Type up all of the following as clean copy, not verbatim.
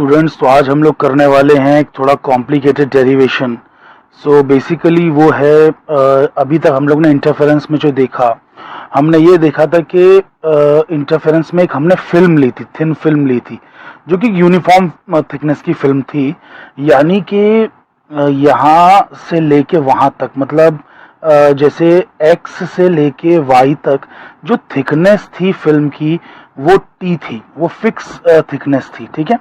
Students, तो आज हम लोग करने वाले हैं एक थोड़ा कॉम्प्लिकेटेड डेरिवेशन। सो बेसिकली वो है अभी तक हम लोग ने इंटरफेरेंस में जो देखा, हमने ये देखा था कि इंटरफेरेंस में एक हमने फिल्म ली थी, थिन फिल्म ली थी, जो कि यूनिफॉर्म थिकनेस की फिल्म थी। यानी कि यहाँ से लेके वहाँ तक, मतलब जैसे एक्स से लेके वाई तक जो थिकनेस थी फिल्म की वो टी थी, वो फिक्स थिकनेस थी, ठीक है।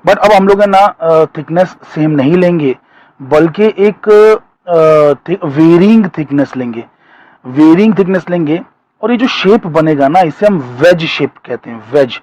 बट अब हम लोग है ना थिकनेस सेम नहीं लेंगे, बल्कि एक वेरिंग थिकनेस लेंगे, वेरिंग थिकनेस लेंगे। और ये जो शेप बनेगा ना, इसे हम वेज शेप कहते हैं, wedge,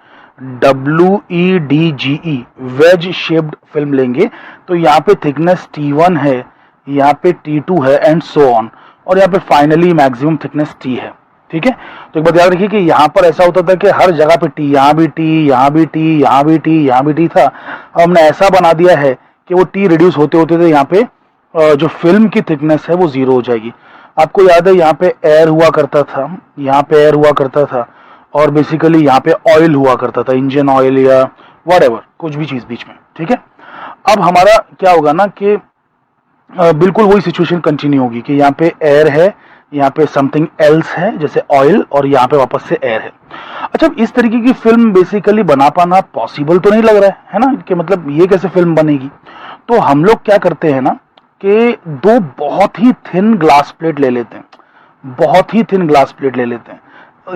WEDGE, wedge shaped film लेंगे। तो यहाँ पे थिकनेस T1 है, यहाँ पे T2 है, एंड सो ऑन, और यहाँ पे फाइनली मैक्सिमम थिकनेस T है, ठीक है। तो एक बात याद रखिए कि यहाँ पर ऐसा होता था कि हर जगह पे T, यहाँ भी T, यहाँ भी T, यहाँ भी T, यहाँ भी T था। हमने ऐसा बना दिया है कि वो T रिड्यूस होते होते थे, यहाँ पे जो फिल्म की थिकनेस है वो 0 हो जाएगी। आपको याद है यहाँ पे एयर हुआ करता था, यहाँ पे एयर हुआ करता था, और बेसिकली यहाँ पे ऑयल हुआ करता था, इंजन ऑयल या व्हाटएवर, कुछ भी चीज बीच में, ठीक है। अब हमारा क्या होगा ना कि बिल्कुल वही सिचुएशन कंटिन्यू होगी कि यहाँ पे एयर है, यहाँ पे समथिंग एल्स है जैसे ऑयल, और यहाँ पे वापस से एयर है। अच्छा, इस तरीके की फिल्म बेसिकली बना पाना पॉसिबल तो नहीं लग रहा है ना, कि मतलब ये कैसे फिल्म बनेगी। तो हम लोग क्या करते हैं ना कि दो बहुत ही थिन ग्लास प्लेट ले लेते हैं, बहुत ही थिन ग्लास प्लेट ले लेते हैं।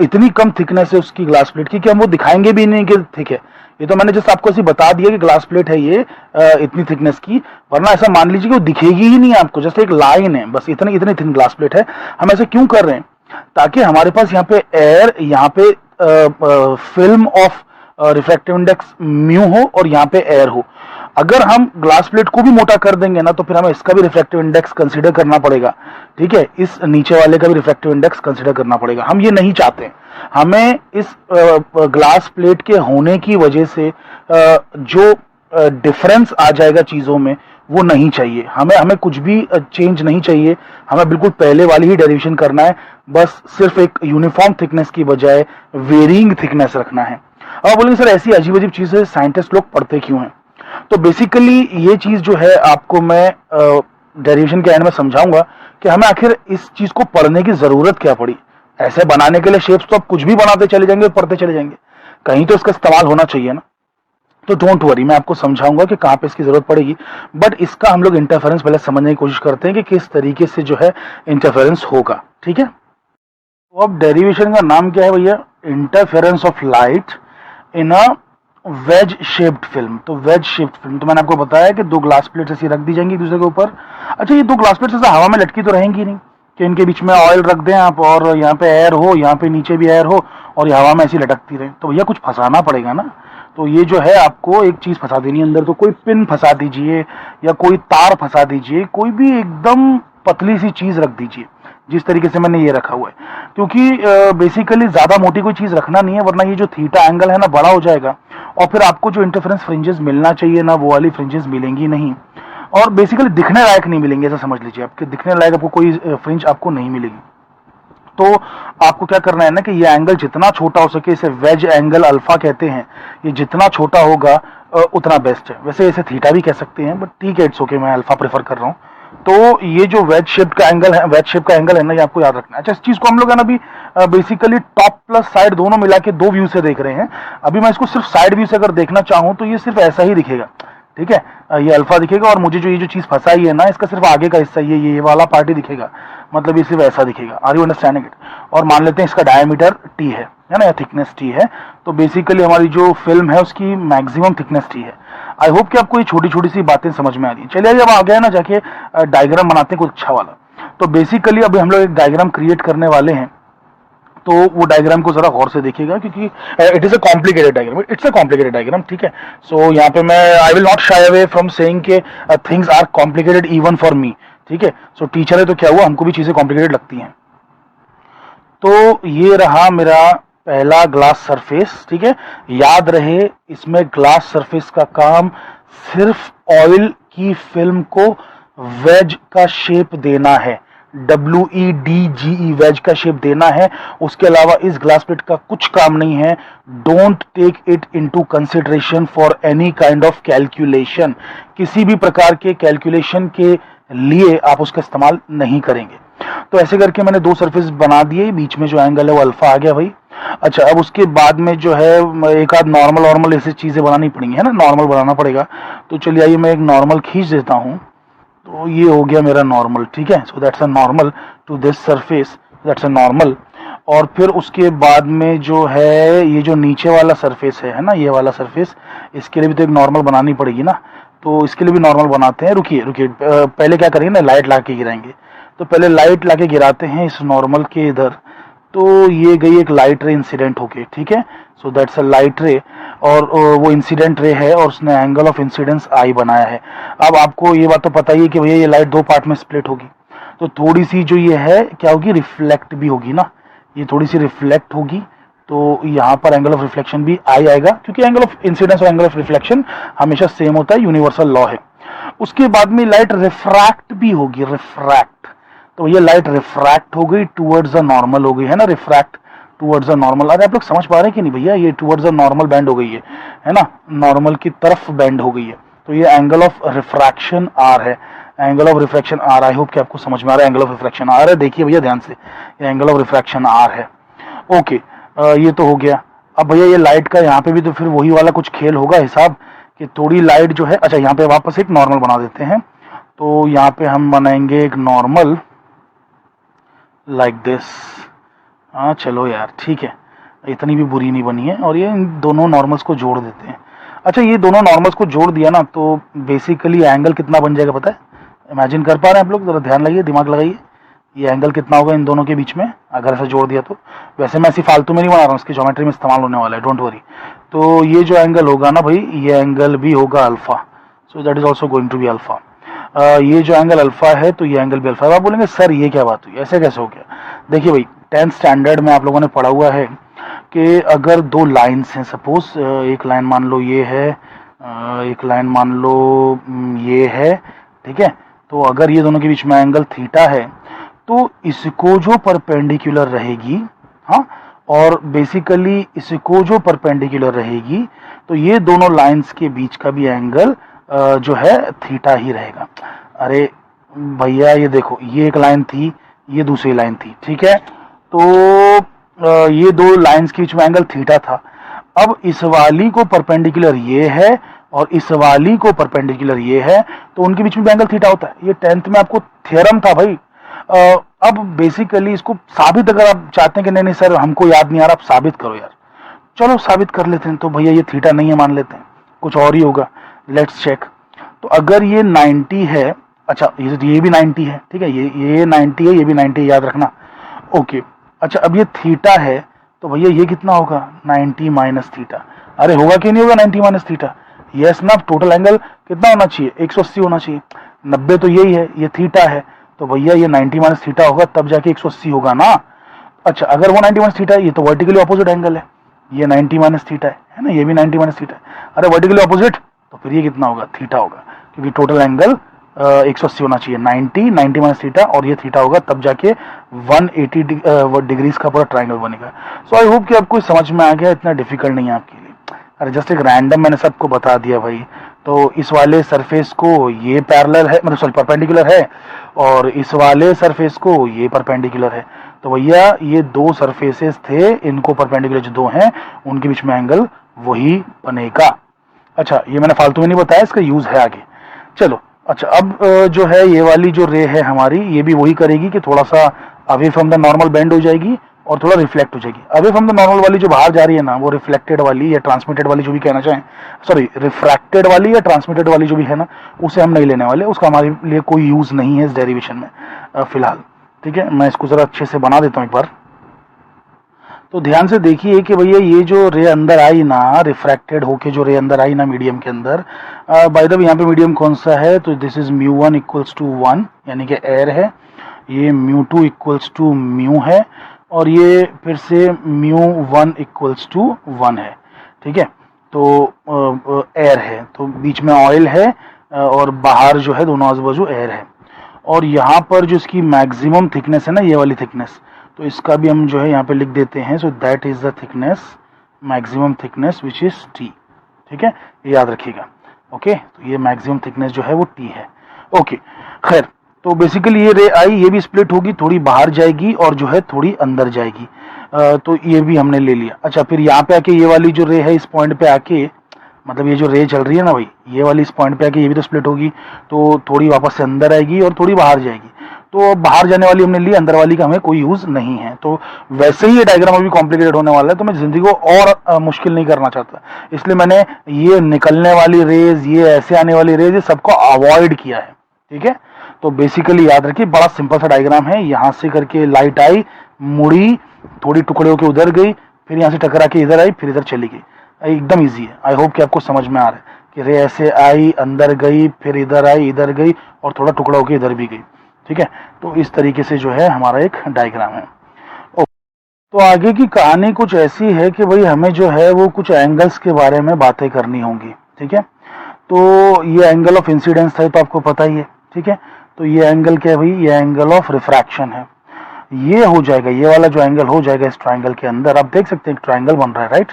इतनी कम थिकनेस है उसकी ग्लास प्लेट की कि हम वो दिखाएंगे भी नहीं कि थिक है। ये तो मैंने जस्ट आपको ऐसे बता दिया कि ग्लास प्लेट है ये इतनी थिकनेस की, वरना ऐसा मान लीजिए कि वो दिखेगी ही नहीं आपको, जस्ट एक लाइन है बस, इतनी इतनी थिन ग्लास प्लेट है। हम ऐसे क्यों कर रहे हैं? ताकि हमारे पास यहाँ पे एयर, यहाँ पे film of refractive index mu हो, और यहाँ पे एयर हो। अगर हम ग्लास प्लेट को भी मोटा कर देंगे ना, तो फिर हमें इसका भी रिफ्रैक्टिव इंडेक्स कंसीडर करना पड़ेगा, ठीक है। इस नीचे वाले का भी रिफ्रैक्टिव इंडेक्स कंसीडर करना पड़ेगा। हम ये नहीं चाहते। हमें इस ग्लास प्लेट के होने की वजह से जो डिफरेंस आ जाएगा चीजों में, वो नहीं चाहिए हमें। हमें कुछ भी चेंज नहीं चाहिए, हमें बिल्कुल पहले वाली ही डेरिवेशन करना है, बस सिर्फ एक यूनिफॉर्म थिकनेस की बजाय वेरिंग थिकनेस रखना है। अब बोलेंगे सर ऐसी अजीब अजीब चीजें साइंटिस्ट लोग पढ़ते क्यों हैं? तो बेसिकली ये चीज जो है आपको मैं डेरिवेशन के एंड में समझाऊंगा कि हमें आखिर इस चीज को पढ़ने की जरूरत क्या पड़ी। ऐसे बनाने के लिए शेप्स तो आप कुछ भी बनाते चले जाएंगे और पढ़ते चले जाएंगे, कहीं तो इसका इस्तेमाल होना चाहिए ना। तो डोंट वरी, मैं आपको समझाऊंगा कि कहां पे इसकी जरूरत पड़ेगी। बट इसका हम लोग इंटरफेरेंस पहले समझने की कोशिश करते हैं कि किस तरीके से जो है इंटरफेरेंस होगा, ठीक है। तो अब डेरिवेशन का नाम क्या है भैया? Interference of light in a veg shaped film. तो वेज शेप्ड फिल्म, तो मैंने आपको बताया कि दो ग्लास प्लेट्स ऐसी रख दी जाएंगी एक दूसरे के ऊपर। अच्छा, ये दो ग्लास प्लेट्स ऐसे हवा में लटकी तो रहेंगी नहीं कि इनके बीच में ऑयल रख दें आप, और यहाँ पे एयर हो, यहाँ पे नीचे भी एयर हो, और ये हवा में ऐसी लटकती रहे। तो भैया कुछ फंसाना पड़ेगा ना। तो ये जो है आपको एक चीज फंसा देनी है अंदर। तो कोई पिन फंसा दीजिए, या कोई तार फंसा दीजिए, कोई भी एकदम पतली सी चीज रख दीजिए, जिस तरीके से मैंने ये रखा हुआ है। क्योंकि बेसिकली ज्यादा मोटी कोई चीज रखना नहीं है, वरना ये जो थीटा एंगल है ना बड़ा हो जाएगा, और फिर आपको जो इंटरफेरेंस फ्रिंजेस मिलना चाहिए ना, वो वाली फ्रिंजेस मिलेंगी नहीं, और बेसिकली दिखने लायक नहीं मिलेंगे। ऐसा समझ लीजिए, आपके दिखने लायक आपको कोई फ्रिंज आपको नहीं मिलेगी। तो आपको क्या करना है ना कि ये एंगल जितना छोटा हो सके, इसे वेज एंगल अल्फा कहते हैं, ये जितना छोटा होगा उतना बेस्ट है। वैसे इसे थीटा भी कह सकते हैं, बट ठीक है, इट्स ओके, मैं अल्फा प्रेफर कर रहा हूँ। तो ये जो वेज शेप का एंगल है, वेज शेप का एंगल है ना, ये आपको याद रखना है। अच्छा, इस चीज को हम लोग है ना अभी बेसिकली टॉप प्लस साइड दोनों मिला के दो व्यू से देख रहे हैं। अभी मैं इसको सिर्फ साइड व्यू से अगर देखना चाहूं तो ये सिर्फ ऐसा ही दिखेगा, ठीक है। ये अल्फा दिखेगा, और मुझे जो ये जो चीज फंसाई है ना, इसका सिर्फ आगे का हिस्सा ये वाला पार्ट ही दिखेगा, मतलब ये सिर्फ ऐसा दिखेगा। Are you understanding it? और मान लेते हैं इसका डायमीटर T है ना, या थिकनेस T है। तो बेसिकली हमारी जो फिल्म है उसकी मैक्सिमम थिकनेस T है। आई होप कि आपको ये छोटी छोटी सी बातें समझ में आ रही है। चलिए अब आ गया ना, जाके डायग्राम बनाते हैं कुछ अच्छा वाला। तो बेसिकली अभी हम लोग एक डायग्राम क्रिएट करने वाले हैं। तो वो डायग्राम को जरा गौर से देखिएगा, क्योंकि it is a complicated diagram, it's a complicated diagram, ठीक है। सो यहाँ पे मैं I will not shy away from saying के things are complicated even for me, ठीक है। सो टीचर है तो क्या हुआ, हमको भी चीजें कॉम्प्लिकेटेड लगती हैं। तो ये रहा मेरा पहला ग्लास सरफेस, ठीक है। याद रहे, इसमें ग्लास सरफेस का काम सिर्फ ऑयल की फिल्म को वेज का शेप देना है, WEDGE वेज का शेप देना है। उसके अलावा इस ग्लास प्लेट का कुछ काम नहीं है। Don't take it into consideration for any kind of calculation. किसी भी प्रकार के कैलकुलेशन के लिए आप उसका इस्तेमाल नहीं करेंगे। तो ऐसे करके मैंने दो सरफेस बना दिए, बीच में जो एंगल है वो अल्फा आ गया भाई। अच्छा, अब उसके बाद में जो है एक आध नॉर्मल ऐसी चीजें बनानी पड़ेंगी, है ना, नॉर्मल बनाना पड़ेगा। तो चलिए आइए मैं एक नॉर्मल खींच देता हूँ। तो ये हो गया मेरा नॉर्मल, ठीक है। So that's a normal to this surface, that's a normal. और फिर उसके बाद में जो है ये जो नीचे वाला सरफेस है ना, ये वाला सरफेस, इसके लिए भी तो एक नॉर्मल बनानी पड़ेगी ना। तो इसके लिए भी नॉर्मल बनाते हैं। रुकिए रुकिए, पहले क्या करेंगे ना, लाइट ला के गिराएंगे। तो पहले लाइट ला के गिराते हैं इस नॉर्मल के इधर। तो ये गई एक लाइट रे इंसिडेंट होके, ठीक है। सो दैट्स अ लाइट रे, और वो इंसिडेंट रे है और उसने एंगल ऑफ इंसिडेंस आई बनाया है। अब आपको ये बात तो पता ही है कि भैया ये लाइट दो पार्ट में स्प्लिट होगी, तो थोड़ी सी जो ये है क्या होगी, रिफ्लेक्ट भी होगी ना, ये थोड़ी सी रिफ्लेक्ट होगी। तो यहाँ पर एंगल ऑफ रिफ्लेक्शन भी आई आएगा, क्योंकि एंगल ऑफ इंसिडेंस और एंगल ऑफ रिफ्लेक्शन हमेशा सेम होता है, यूनिवर्सल लॉ है। उसके बाद में लाइट रिफ्रैक्ट भी होगी, रिफ्रैक्ट। तो ये लाइट रिफ्रैक्ट हो गई, टूवर्ड्स द नॉर्मल हो गई, है ना, रिफ्रैक्ट टूवर्ड्स द नॉर्मल। अरे आप लोग समझ पा रहे हैं कि नहीं भैया, ये टूवर्ड्स द नॉर्मल बैंड हो गई है ना, नॉर्मल की तरफ बैंड हो गई है। तो ये एंगल ऑफ रिफ्रैक्शन आर है, angle of refraction r. I hope कि आपको समझ में आ रहा है एंगल ऑफ रिफ्रैक्शन आर है। देखिए भैया ध्यान से, ये एंगल ऑफ रिफ्रैक्शन आर है। ओके, ये तो हो गया। अब भैया ये लाइट का यहाँ पे भी तो फिर वही वाला कुछ खेल होगा हिसाब, कि थोड़ी लाइट जो है, अच्छा यहाँ पे वापस एक नॉर्मल बना देते हैं। तो यहाँ पे हम बनाएंगे एक नॉर्मल लाइक दिस। हाँ चलो यार ठीक है, इतनी भी बुरी नहीं बनी है। और ये इन दोनों नॉर्मल्स को जोड़ देते हैं। अच्छा, ये दोनों नॉर्मल्स को जोड़ दिया ना, तो बेसिकली एंगल कितना बन जाएगा पता है? इमेजिन कर पा रहे हैं आप लोग? जरा ध्यान लगाइए, दिमाग लगाइए। ये एंगल कितना होगा इन दोनों के बीच में अगर ऐसा जोड़ दिया तो? वैसे मैं ऐसी फालतू में नहीं बना रहा हूँ, इसकी ज्योमेट्री में इस्तेमाल होने वाला है, डोंट वरी। तो ये जो एंगल होगा ना भाई, ये एंगल भी होगा alpha. So that is also going to be alpha. ये जो एंगल अल्फा है, तो ये एंगल भी अल्फा है। आप बोलेंगे सर ये क्या बात हुई, ऐसे कैसे हो गया? देखिए भाई, 10th स्टैंडर्ड में आप लोगों ने पढ़ा हुआ है कि अगर दो लाइन्स हैं, सपोज एक लाइन मान लो ये है, एक लाइन मान लो ये है, ठीक है। तो अगर ये दोनों के बीच में एंगल थीटा है, तो इसको जो परपेंडिकुलर रहेगी, हाँ, और बेसिकली इसको जो परपेंडिकुलर रहेगी, तो ये दोनों लाइंस के बीच का भी एंगल जो है थीटा ही रहेगा। अरे भैया ये देखो, ये एक लाइन थी, ये दूसरी लाइन थी, ठीक है। तो ये दो लाइंस के बीच में एंगल थीटा था। अब इस वाली को परपेंडिकुलर ये है और इस वाली को परपेंडिकुलर ये है, तो उनके बीच में भी एंगल थीटा होता है। ये 10th में आपको थ्योरम था भाई। अब बेसिकली इसको साबित, अगर आप चाहते हैं कि नहीं नहीं सर हमको याद नहीं आ रहा, आप साबित करो यार। चलो साबित कर लेते हैं। तो भैया ये थीटा नहीं है मान लेते हैं, कुछ और ही होगा। Let's check. तो अगर ये 90 है, अच्छा ये भी 90 है, ठीक है, ये 90 है, ये भी 90 है, याद रखना। ओके, अच्छा अब ये थीटा है, तो भैया ये कितना होगा, 90 माइनस थीटा। अरे होगा कि नहीं होगा 90 माइनस थीटा? यस ना। टोटल एंगल कितना होना चाहिए, 180 होना चाहिए। 90 तो यही है, ये थीटा है, तो भैया ये 90 माइनस थीटा होगा, तब जाके 180 होगा ना। अच्छा, अगर वो 90 माइनस थीटा है, ये तो वर्टिकली ऑपोजिट एंगल है, ये 90 माइनस थीटा है ना, ये भी 90 माइनस थीटा है। अरे वर्टिकली ऑपोजिट, तो फिर ये कितना होगा, थीटा होगा, क्योंकि टोटल एंगल 180 होना चाहिए। 90 माइनस थीटा और ये थीटा होगा, तब जाके 180 डिग्रीज का पूरा ट्राइंगल बनेगा। सो आई होप कि आपको समझ में आ गया, इतना डिफिकल्ट नहीं है आपके लिए। अरे जस्ट एक रैंडम मैंने सबको बता दिया भाई। तो इस वाले सरफेस को ये पैरेलल है, मतलब सॉरी परपेंडिकुलर है, और इस वाले सरफेस को ये परपेंडिकुलर है। तो भैया ये दो सरफेसेस थे, इनको परपेंडिकुलर जो दो हैं उनके बीच में एंगल वही बनेगा। अच्छा, ये मैंने फालतू में नहीं बताया, इसका यूज है आगे। चलो अच्छा, अब जो है ये वाली जो रे है हमारी, ये भी वही करेगी कि थोड़ा सा away from the normal bend हो जाएगी और थोड़ा रिफ्लेक्ट हो जाएगी। अवे फ्रॉम द नॉर्मल वाली जो बाहर जा रही है ना, वो रिफ्लेक्टेड वाली या ट्रांसमिटेड वाली जो भी कहना चाहें, सॉरी रिफ्रैक्टेड वाली या ट्रांसमिटेड वाली जो भी है ना, उसे हम नहीं लेने वाले, उसका हमारे लिए कोई यूज नहीं है इस डेरिवेशन में फिलहाल। ठीक है, मैं इसको जरा अच्छे से बना देता हूँ एक बार। तो ध्यान से देखिए कि भैया ये जो रे अंदर आई ना, रिफ्रैक्टेड होके जो रे अंदर आई ना मीडियम के अंदर, बाय द वे यहाँ पे मीडियम कौन सा है, तो दिस इज μ1 इक्वल्स टू 1, यानी कि एयर है। ये μ2 इक्वल्स टू म्यू है, और ये फिर से μ1 इक्वल्स टू 1 है। ठीक है, तो एयर है, तो बीच में ऑयल है और बाहर जो है दोनों आजू बाजू एयर है। और यहाँ पर जो इसकी मैक्सिमम थिकनेस है ना, ये वाली थिकनेस, तो इसका भी हम जो है यहाँ पे लिख देते हैं। सो that is the thickness, maximum thickness which is T. ठीक है, ये याद रखिएगा। ओके, तो ये मैक्सिमम थिकनेस जो है वो टी है। ओके, खैर, तो बेसिकली ये रे आई, ये भी स्प्लिट होगी, थोड़ी बाहर जाएगी और जो है थोड़ी अंदर जाएगी। तो ये भी हमने ले लिया। अच्छा, फिर यहाँ पे आके ये वाली जो रे है इस पॉइंट पे आके, मतलब ये जो रे चल रही है ना भाई, ये वाली इस पॉइंट पे आके ये भी तो स्प्लिट होगी, तो थोड़ी वापस से अंदर आएगी और थोड़ी बाहर जाएगी। तो बाहर जाने वाली हमने ली, अंदर वाली का हमें कोई यूज नहीं है। तो वैसे ही ये डायग्राम अभी कॉम्प्लिकेटेड होने वाला है, तो मैं जिंदगी को और मुश्किल नहीं करना चाहता, इसलिए मैंने ये निकलने वाली रेज, ये ऐसे आने वाली रेज, ये सबको अवॉइड किया है। ठीक है, तो बेसिकली याद रखिए, बड़ा सिंपल सा डायग्राम है। यहाँ से करके लाइट आई, मुड़ी, थोड़ी टुकड़े होकर उधर गई, फिर यहाँ से टकरा के इधर आई, फिर इधर चली गई। एकदम इजी है। आई होप कि आपको समझ में आ रहा है कि रे ऐसे आई, अंदर गई, फिर इधर आई, इधर गई, और थोड़ा टुकड़ा होकर इधर भी गई। ठीक है, तो इस तरीके से जो है हमारा एक डायग्राम है। तो आगे की कहानी कुछ ऐसी है कि भाई हमें जो है वो कुछ एंगल्स के बारे में बातें करनी होंगी। ठीक है, तो ये एंगल ऑफ इंसिडेंस है, तो आपको पता ही है। ठीक है, तो ये एंगल क्या है भाई, ये एंगल ऑफ रिफ्रैक्शन है। ये हो जाएगा, ये वाला जो एंगल हो जाएगा इस ट्राइंगल के अंदर। आप देख सकते हैं एक ट्राइंगल बन रहा है, राइट।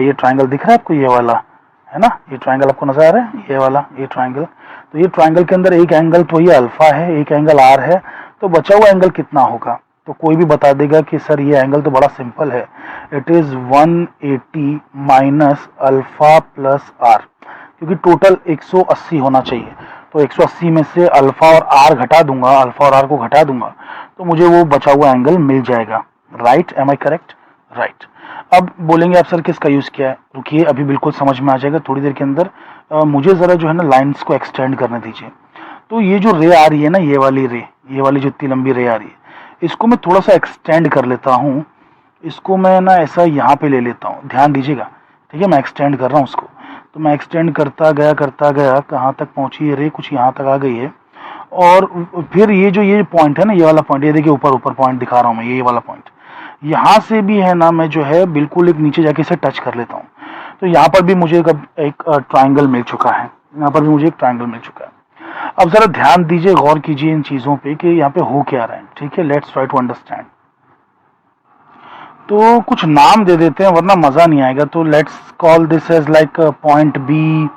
ये ट्राइंगल दिख रहा है आपको, ये वाला है ना, ये ट्राइंगल आपको नजर आ रहा है, ये वाला, ये ट्राइंगल। तो ये ट्राइंगल के अंदर एक एंगल तो ये अल्फा है, एक एंगल आर है, तो बचा हुआ एंगल कितना होगा? तो कोई भी बता देगा कि सर ये एंगल तो बड़ा सिंपल है, it is 180 minus alpha plus r, क्योंकि टोटल 180 होना चाहिए। तो 180 में से अल्फा और आर घटा दूंगा, अल्फा और आर को घटा दूंगा, तो मुझे वो बचा हुआ एंगल मिल जाएगा। Right, am I correct? Right. अब बोलेंगे आप सर किसका यूज किया है? रुकिए, अभी बिल्कुल समझ में आ जाएगा थोड़ी देर के अंदर। मुझे जरा जो है ना लाइंस को एक्सटेंड करने दीजिए। तो ये जो रे आ रही है ना, ये वाली रे, ये वाली जो इतनी लंबी रे आ रही है, इसको मैं थोड़ा सा एक्सटेंड कर लेता हूँ। इसको मैं ना ऐसा यहाँ पे ले लेता हूँ, ध्यान दीजिएगा। ठीक है, मैं एक्सटेंड कर रहा हूँ उसको। तो मैं एक्सटेंड करता गया, कहाँ तक पहुंची है रे? कुछ यहाँ तक आ गई है। और फिर ये जो ये पॉइंट है ना, ये वाला पॉइंट, ये देखिए ऊपर ऊपर पॉइंट दिखा रहा हूँ मैं, ये वाला पॉइंट, यहाँ से भी है ना, मैं जो है बिल्कुल एक नीचे जाके इसे टच कर लेता हूँ। तो यहाँ पर भी मुझे एक ट्राइंगल मिल चुका है, यहाँ पर भी मुझे एक ट्राइंगल मिल चुका है। अब जरा ध्यान दीजिए, गौर कीजिए इन चीजों पे कि यहाँ पे हो क्या रहा है। ठीक है, लेट्स ट्राई टू अंडरस्टैंड। तो कुछ नाम दे देते हैं वरना मजा नहीं आएगा। तो let's call this as like point B,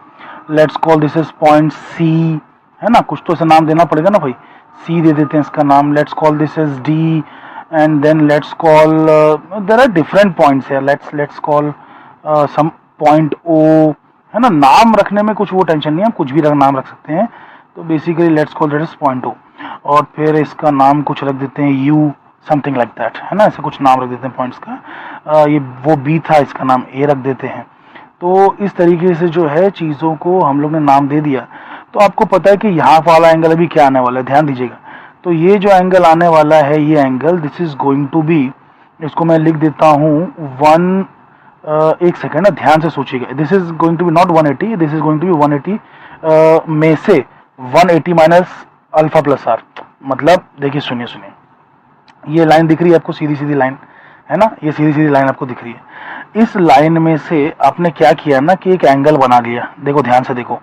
let's call this as point C, है ना, कुछ तो ऐसा नाम देना पड़ेगा ना भाई। सी दे देते हैं इसका नाम, let's call this as D, and then let's call, there are different points है, let's call some point O, है ना। नाम रखने में कुछ वो टेंशन नहीं है, हम कुछ भी नाम रख सकते हैं। तो basically let's call that is point O, और फिर इसका नाम कुछ रख देते हैं यू, समथिंग लाइक दैट, है ना, ऐसे कुछ नाम रख देते हैं पॉइंट्स का। ये वो बी था, इसका नाम ए रख देते हैं। तो इस तरीके से जो है चीज़ों को हम लोग ने नाम दे दिया। तो आपको पता है कि यहाँ वाला एंगल अभी क्या आने वाला है, ध्यान दीजिएगा। तो ये जो एंगल आने वाला है, ये angle, this is going to be, इसको मैं लिख देता हूँ 1, एक सेकेंड ना, ध्यान से सोचिएगा। This is going to be not 180, this is going to be 180 में से 180 माइनस अल्फा प्लस आर। मतलब देखिए, सुनिए, ये लाइन दिख रही है आपको, सीधी सीधी लाइन है ना, ये सीधी सीधी लाइन आपको दिख रही है। इस लाइन में से आपने क्या किया ना कि एक एंगल बना लिया। देखो ध्यान से देखो,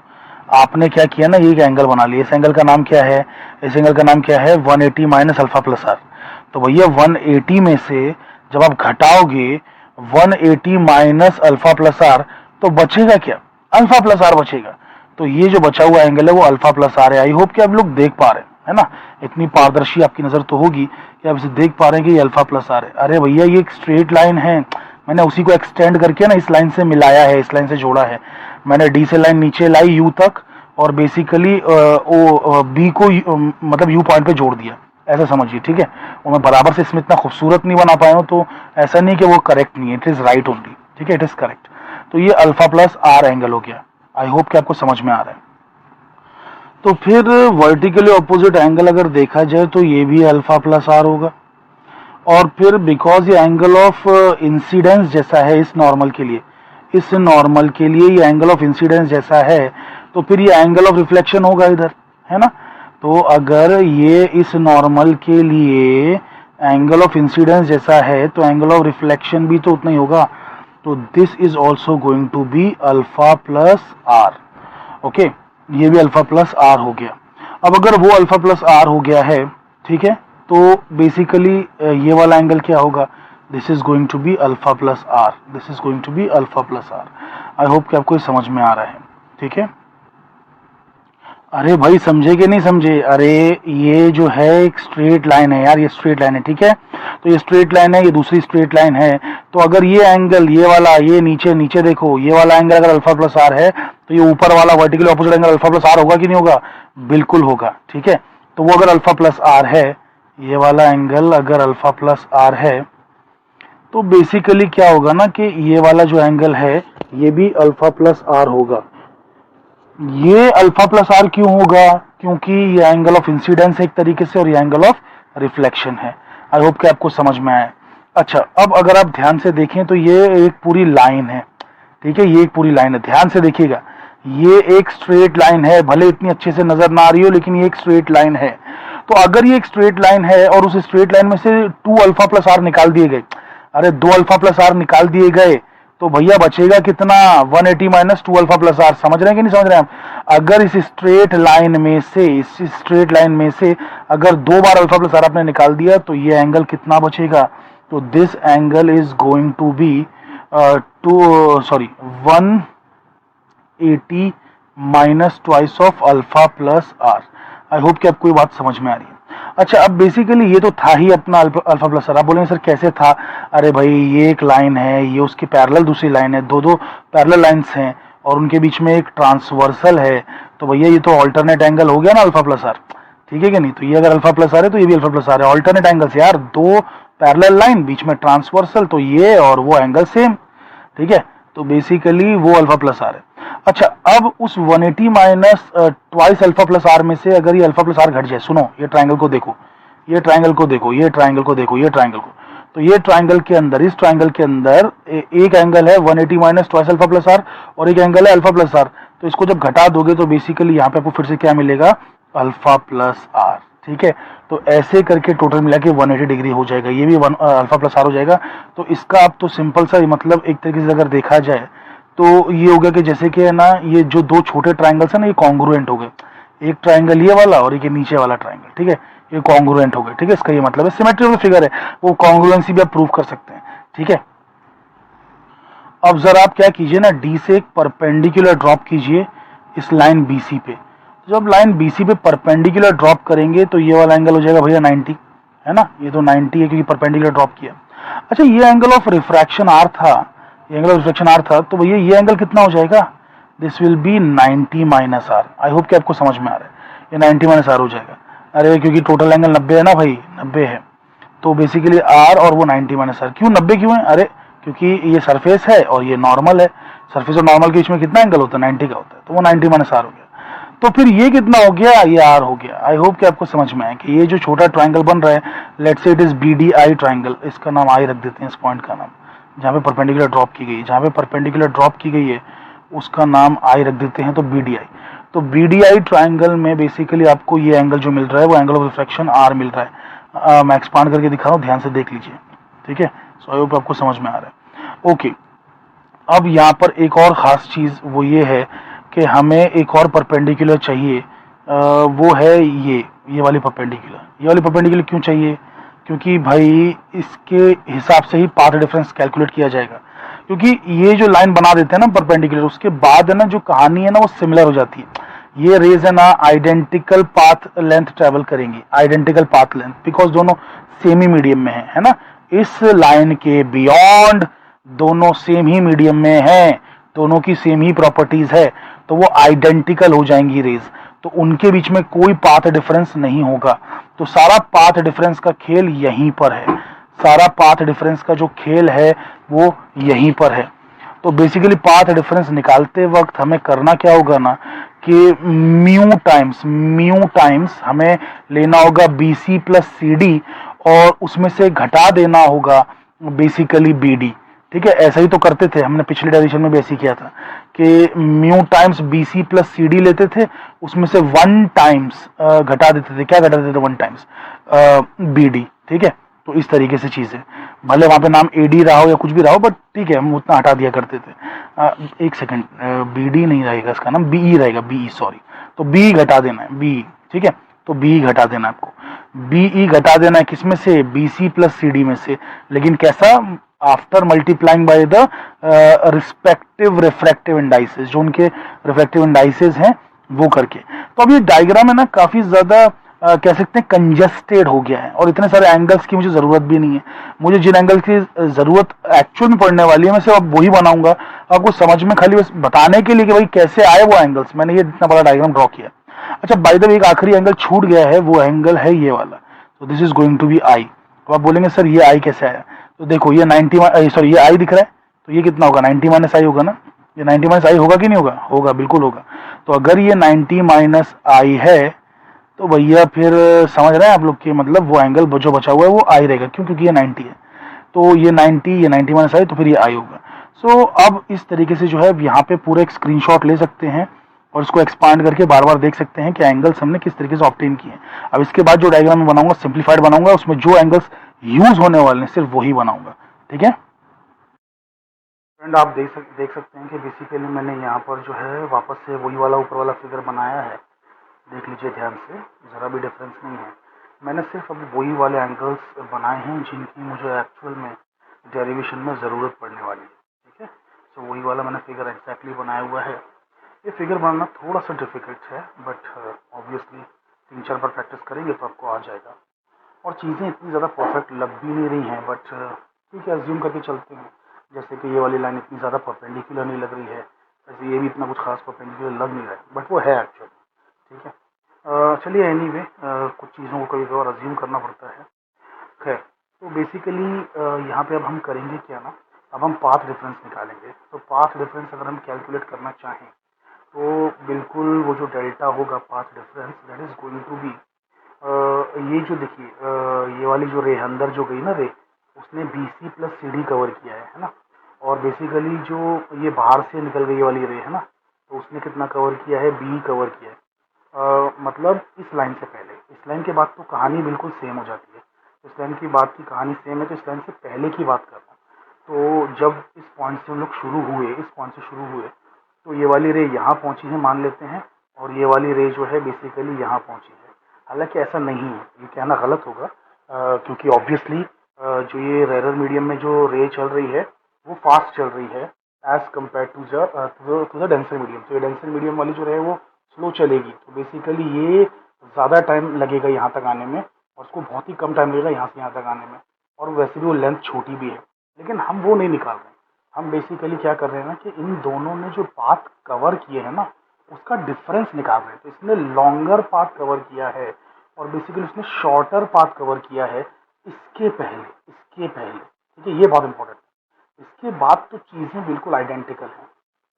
आपने क्या किया ना, ये एक एंगल बना लिया। इस एंगल का नाम क्या है? इस एंगल का नाम क्या है? 180 माइनस अल्फा प्लस आर। तो भैया 180 में से जब आप घटाओगे 180 माइनस अल्फा प्लस आर, तो बचेगा क्या? अल्फा प्लस आर बचेगा। तो ये जो बचा हुआ एंगल है वो अल्फा प्लस आर है। आई होप कि आप लोग देख पा रहे हैं, है ना, इतनी पारदर्शी आपकी नजर तो होगी कि आप इसे देख पा रहे हैं कि ये अल्फा प्लस आर है। अरे भैया, ये एक स्ट्रेट लाइन है, मैंने उसी को एक्सटेंड करके ना इस लाइन से मिलाया है, इस लाइन से जोड़ा है। मैंने डी से लाइन नीचे लाई यू तक, और बेसिकली बी को मतलब यू पॉइंट पे जोड़ दिया, ऐसा समझिए। ठीक है, और मैं बराबर से इसमें इतना खूबसूरत नहीं बना पाया हूँ, तो ऐसा नहीं कि वो करेक्ट नहीं है, इट इज राइट ओनली। ठीक है, इट इज करेक्ट। तो ये अल्फा प्लस आर एंगल हो गया। आई होप कि आपको समझ में आ रहा है। तो फिर वर्टिकली ऑपोजिट एंगल अगर देखा जाए तो ये भी अल्फा प्लस आर होगा। और फिर बिकॉज ये एंगल ऑफ इंसिडेंस जैसा है इस नॉर्मल के लिए, इस नॉर्मल के लिए ये एंगल ऑफ इंसिडेंस जैसा है, तो फिर ये एंगल ऑफ रिफ्लेक्शन होगा इधर, है ना। तो अगर ये इस नॉर्मल के लिए एंगल ऑफ इंसिडेंस जैसा है, तो एंगल ऑफ रिफ्लेक्शन भी तो उतना ही होगा। तो this is also going to be alpha plus r. Okay, ये भी अल्फा प्लस आर हो गया। अब अगर वो अल्फा प्लस आर हो गया है, ठीक है, तो बेसिकली ये वाला एंगल क्या होगा, this is going to be alpha plus r, this is going to be alpha plus r. I hope कि आपको समझ में आ रहा है, ठीक है। अरे भाई समझे कि नहीं समझे, अरे ये जो है एक स्ट्रेट लाइन है यार, ये स्ट्रेट लाइन है, ठीक है, तो ये स्ट्रेट लाइन है, ये दूसरी स्ट्रेट लाइन है, तो अगर ये एंगल, ये वाला, ये नीचे नीचे देखो, ये वाला एंगल अगर अल्फा प्लस आर है, तो ये ऊपर वाला vertical opposite angle alpha plus r होगा कि नहीं होगा, बिल्कुल होगा, ठीक है। तो वो अगर अल्फा प्लस आर है, ये वाला एंगल अगर अल्फा प्लस आर है, तो बेसिकली क्या होगा ना कि ये वाला जो एंगल है ये भी अल्फा प्लस आर होगा। ये अल्फा प्लस आर क्यों होगा, क्योंकि ये एंगल ऑफ इंसिडेंस है एक तरीके से, और ये एंगल ऑफ रिफ्लेक्शन है। आई होप कि आपको समझ में आए। अच्छा, अब अगर आप ध्यान से देखें तो ये एक पूरी लाइन है, ठीक है, ये एक पूरी लाइन है, ध्यान से देखिएगा, ये एक स्ट्रेट लाइन है, भले इतनी अच्छे से नजर ना आ रही हो, लेकिन ये एक स्ट्रेट लाइन है। तो अगर ये एक स्ट्रेट लाइन है और उस स्ट्रेट लाइन में से 2 अल्फा प्लस आर निकाल दिए गए, अरे 2 अल्फा प्लस आर निकाल दिए गए, तो भैया बचेगा कितना, 180 माइनस 2 अल्फा प्लस आर। समझ रहे हैं कि नहीं समझ रहे हैं आप। अगर इस स्ट्रेट लाइन में से, इस स्ट्रेट लाइन में से अगर 2 बार अल्फा प्लस आर आपने निकाल दिया, तो ये एंगल कितना बचेगा, तो this angle is going to be 180 minus twice of alpha plus r. I hope कि आपको ये बात समझ में आ रही है। अच्छा, अब बेसिकली ये तो था ही अपना अल्फा प्लस आर। आप बोलेंगे सर कैसे था, अरे भाई ये एक लाइन है, ये उसकी पैरेलल दूसरी लाइन है, दो पैरेलल लाइंस हैं और उनके बीच में एक ट्रांसवर्सल है, तो भैया ये तो ऑल्टरनेट एंगल हो गया ना अल्फा प्लस आर, ठीक है कि नहीं। तो ये अगर अल्फा प्लस आर है तो ये भी अल्फा प्लस आर है, ऑल्टरनेट एंगल्स यार, 2 पैरेलल लाइन बीच में ट्रांसवर्सल, तो ये और वो एंगल सेम, ठीक है, तो बेसिकली वो अल्फा प्लस आर है। अच्छा, अब उस 180 minus twice alpha plus r में से अगर ये अल्फा प्लस आर घट जाए, सुनो ये ट्राइंगल को देखो, ये ट्राइंगल को देखो, ये ट्राइंगल को देखो, ये ट्राइंगल को, तो ये ट्राइंगल के अंदर, इस ट्राइंगल के अंदर एक एंगल है 180 minus twice alpha plus are और एक एंगल है अल्फा प्लस आर, तो इसको जब घटा दोगे तो बेसिकली यहाँ पे आपको फिर से क्या मिलेगा, अल्फा प्लस आर, ठीक है। तो ऐसे करके टोटल मिला के 180 डिग्री हो जाएगा, ये भी अल्फा प्लस आर हो जाएगा। तो इसका अब तो सिंपल सा मतलब एक तरीके से अगर देखा जाए तो ये हो गया कि जैसे कि है ना, ये जो 2 छोटे ट्राइंगल्स है ना, ये कॉन्ग्रुएंट हो गए, एक ट्राइंगल ये वाला और एक नीचे वाला ट्राइंगल, ठीक है, ये कॉन्ग्रुएंट हो गए, ठीक है। इसका ये मतलब है, सिमेट्री ऑफ द फिगर है, वो कॉन्ग्रुएंसी भी आप प्रूव कर सकते हैं, ठीक है। अब जरा आप क्या कीजिए ना, डी से एक परपेंडिकुलर ड्रॉप कीजिए इस लाइन बीसी पे। जब लाइन बीसी पे परपेंडिकुलर ड्रॉप करेंगे तो ये वाला एंगल हो जाएगा भैया 90, है ना, ये तो 90 है क्योंकि परपेंडिकुलर ड्रॉप किया। अच्छा, ये एंगल ऑफ रिफ्रैक्शन आर था, ये एंगल ऑफ रिफ्रैक्शन आर था, तो भैया ये एंगल कितना हो जाएगा, this will be 90 minus r. I hope कि आपको समझ में आ रहा है, ये 90 माइनस आर हो जाएगा। अरे क्योंकि टोटल एंगल 90 है ना भाई, 90 है, तो बेसिकली आर और वो 90 माइनस आर। क्यों 90 क्यों है, अरे क्योंकि ये सरफेस है और ये नॉर्मल है, सरफेस और नॉर्मल के बीच में कितना एंगल होता है, 90 का होता है, तो वो 90 माइनस आर हो गया। तो फिर ये कितना हो गया, ये आर हो गया। आई होप कि आपको समझ में आए कि ये जो छोटा ट्राइंगल बन रहा है, let's say it is BDI triangle, इसका नाम आई रख देते हैं, इस पॉइंट का नाम, जहाँ पे परपेंडिकुलर ड्रॉप की गई है, जहाँ पे परपेंडिकुलर ड्रॉप की गई है उसका नाम आई रख देते हैं, तो BDI। तो BDI ट्राइंगल में बेसिकली आपको ये एंगल जो मिल रहा है वो एंगल ऑफ रिफ्रैक्शन आर मिल रहा है। मैं एक्सपांड करके दिखा रहा हूँ, ध्यान से देख लीजिए, ठीक है। सो आई होप आपको समझ में आ रहा है। ओके, अब यहाँ पर एक और ख़ास चीज़ वो ये है कि हमें एक और परपेंडिकुलर चाहिए, वो है ये वाली परपेंडिकुलर। ये वाली परपेंडिकुलर क्यों चाहिए, क्योंकि भाई इसके हिसाब से ही पाथ डिफरेंस कैलकुलेट किया जाएगा, क्योंकि ये जो लाइन बना देते हैं ना परपेंडिकुलर, उसके बाद है ना जो कहानी है ना वो सिमिलर हो जाती है। ये रेज है ना आइडेंटिकल पाथ लेंथ ट्रेवल करेंगी, आइडेंटिकल पाथ लेंथ, बिकॉज दोनों सेम ही मीडियम में है ना। इस लाइन के बियॉन्ड दोनों सेम ही मीडियम में हैं, दोनों की सेम ही प्रॉपर्टीज है, तो वो आइडेंटिकल हो जाएंगी रेज, तो उनके बीच में कोई पाथ डिफरेंस नहीं होगा। तो सारा पाथ डिफरेंस का खेल यहीं पर है, सारा पाथ डिफरेंस का जो खेल है वो यहीं पर है। तो बेसिकली पाथ डिफरेंस निकालते वक्त हमें करना क्या होगा ना कि म्यू टाइम्स हमें लेना होगा BC प्लस CD और उसमें से घटा देना होगा बेसिकली BD, ठीक है। ऐसा ही तो करते थे, हमने पिछले डेरिवेशन में भी ऐसे ही किया था कि mu times BC plus CD लेते थे, उसमें से 1 टाइम्स घटा देते थे, क्या घटा देते थे, 1 टाइम्स BD, ठीक है। तो इस तरीके से चीज़ है, भले वहाँ पे नाम AD रहा हो या कुछ भी रहा हो, बट ठीक है हम उतना हटा दिया करते थे। एक सेकंड, BD नहीं रहेगा, इसका नाम BE रहेगा, BE, सॉरी, तो B घटा देना है, BE, ठीक है, तो बी घटा देना आपको, बीई घटा देना है किसमें से, बीसी प्लस सीडी में से, लेकिन कैसा, after multiplying by the respective refractive indices, जो उनके रिफ्रैक्टिव इंडाइसेस हैं वो करके। तो अब ये डायग्राम है ना काफी ज्यादा कह सकते हैं कंजस्टेड हो गया है, और इतने सारे एंगल्स की मुझे जरूरत भी नहीं है। मुझे जिन एंगल की जरूरत एक्चुअल में पड़ने वाली है मैं सिर्फ अब वही बनाऊंगा, आपको समझ में खाली बस बताने के लिए कि भाई कैसे आए वो एंगल्स, मैंने ये इतना बड़ा डायग्राम ड्रॉ किया। अच्छा बाय द वे एक आखिरी एंगल छूट गया है, वो एंगल है ये वाला, तो this is going to be i. तो आप बोलेंगे सर ये आई कैसे आया, तो देखो ये 90 सॉरी ये आई दिख रहा है, तो ये कितना होगा 90 माइनस आई होगा ना, ये 90 माइनस आई होगा कि नहीं होगा, होगा बिल्कुल होगा। तो अगर ये 90 माइनस आई है तो भैया फिर समझ रहे हैं आप लोग कि मतलब वो एंगल जो बचा हुआ है वो आई रहेगा, क्यों, क्योंकि ये 90 है, तो ये 90 माइनस आई तो फिर ये आई होगा। सो अब इस तरीके से जो है यहाँ पे पूरा एक स्क्रीनशॉट ले सकते हैं और इसको एक्सपांड करके बार बार देख सकते हैं कि एंगल्स हमने किस तरीके से ऑब्टेन किए हैं। अब इसके बाद जो डायग्राम मैं बनाऊंगा सिंप्लीफाइड बनाऊंगा, उसमें जो एंगल्स यूज होने वाले हैं सिर्फ वही बनाऊंगा, ठीक है फ्रेंड। आप देख सकते हैं कि बेसिकली मैंने यहाँ पर जो है वापस से वही वाला ऊपर वाला फिगर बनाया है, देख लीजिए ध्यान से, ज़रा भी डिफरेंस नहीं है। मैंने सिर्फ अब वही वाले एंगल्स बनाए हैं जिनकी मुझे एक्चुअल में डेरिवेशन में ज़रूरत पड़ने वाली है, ठीक है। सो वही वाला मैंने फिगर एग्जैक्टली बनाया हुआ है। ये फिगर बनाना थोड़ा सा डिफिकल्ट है, बट ऑब्वियसली 3-4 बार प्रैक्टिस करेंगे तो आपको आ जाएगा। और चीज़ें इतनी ज़्यादा परफेक्ट लग भी नहीं रही हैं, बट ठीक है, अज्यूम करके चलते हैं। जैसे कि ये वाली लाइन इतनी ज़्यादा परपेंडिकुलर नहीं लग रही है, वैसे ये भी इतना कुछ खास परपेंडिकुलर लग नहीं रहा है, बट वो है एक्चुअली, ठीक है। चलिए एनीवे कुछ चीज़ों को कभी कभार अज्यूम करना पड़ता है। खैर, तो बेसिकली यहाँ पे अब हम करेंगे क्या ना, अब हम पाथ डिफरेंस निकालेंगे। तो पाथ डिफरेंस अगर हम कैलकुलेट करना चाहें तो बिल्कुल वो जो डेल्टा होगा path difference, that is going to be, ये जो देखिए ये वाली जो रे अंदर जो गई ना रे, उसने B C plus C D cover किया है ना। और बेसिकली जो ये बाहर से निकल गई वाली रे है ना, तो उसने कितना कवर किया है, बी कवर किया है। मतलब इस लाइन से पहले, इस लाइन के बाद तो कहानी बिल्कुल सेम हो जाती है। इस लाइन की बात की कहानी सेम है, तो इस लाइन से पहले की बात कर रहा हूँ। तो जब इस पॉइंट से हम लोग शुरू हुए, इस पॉइंट से शुरू हुए, तो ये वाली रे यहाँ पहुँची है मान लेते हैं, और ये वाली रे जो है बेसिकली यहाँ पहुँची है। हालांकि ऐसा नहीं है, ये कहना गलत होगा, क्योंकि ऑब्वियसली जो ये रेयर मीडियम में जो रे चल रही है वो फास्ट चल रही है as compare to the denser medium. तो ये डेंसर मीडियम वाली जो है वो स्लो चलेगी, तो बेसिकली ये ज़्यादा टाइम लगेगा यहाँ तक आने में, और उसको बहुत ही कम टाइम लगेगा यहाँ से यहाँ तक आने में, और वैसे भी वो लेंथ छोटी भी है। लेकिन हम वो नहीं निकाल रहे हैं, हम बेसिकली क्या कर रहे हैं ना कि इन दोनों ने जो पाथ कवर किए हैं ना उसका डिफरेंस निकाल रहे हैं। तो इसने लॉन्गर पाथ कवर किया है और बेसिकली उसने शॉर्टर पाथ कवर किया है इसके पहले, इसके पहले, ठीक है, ये बहुत इंपॉर्टेंट है। इसके बाद तो चीज़ें बिल्कुल आइडेंटिकल हैं,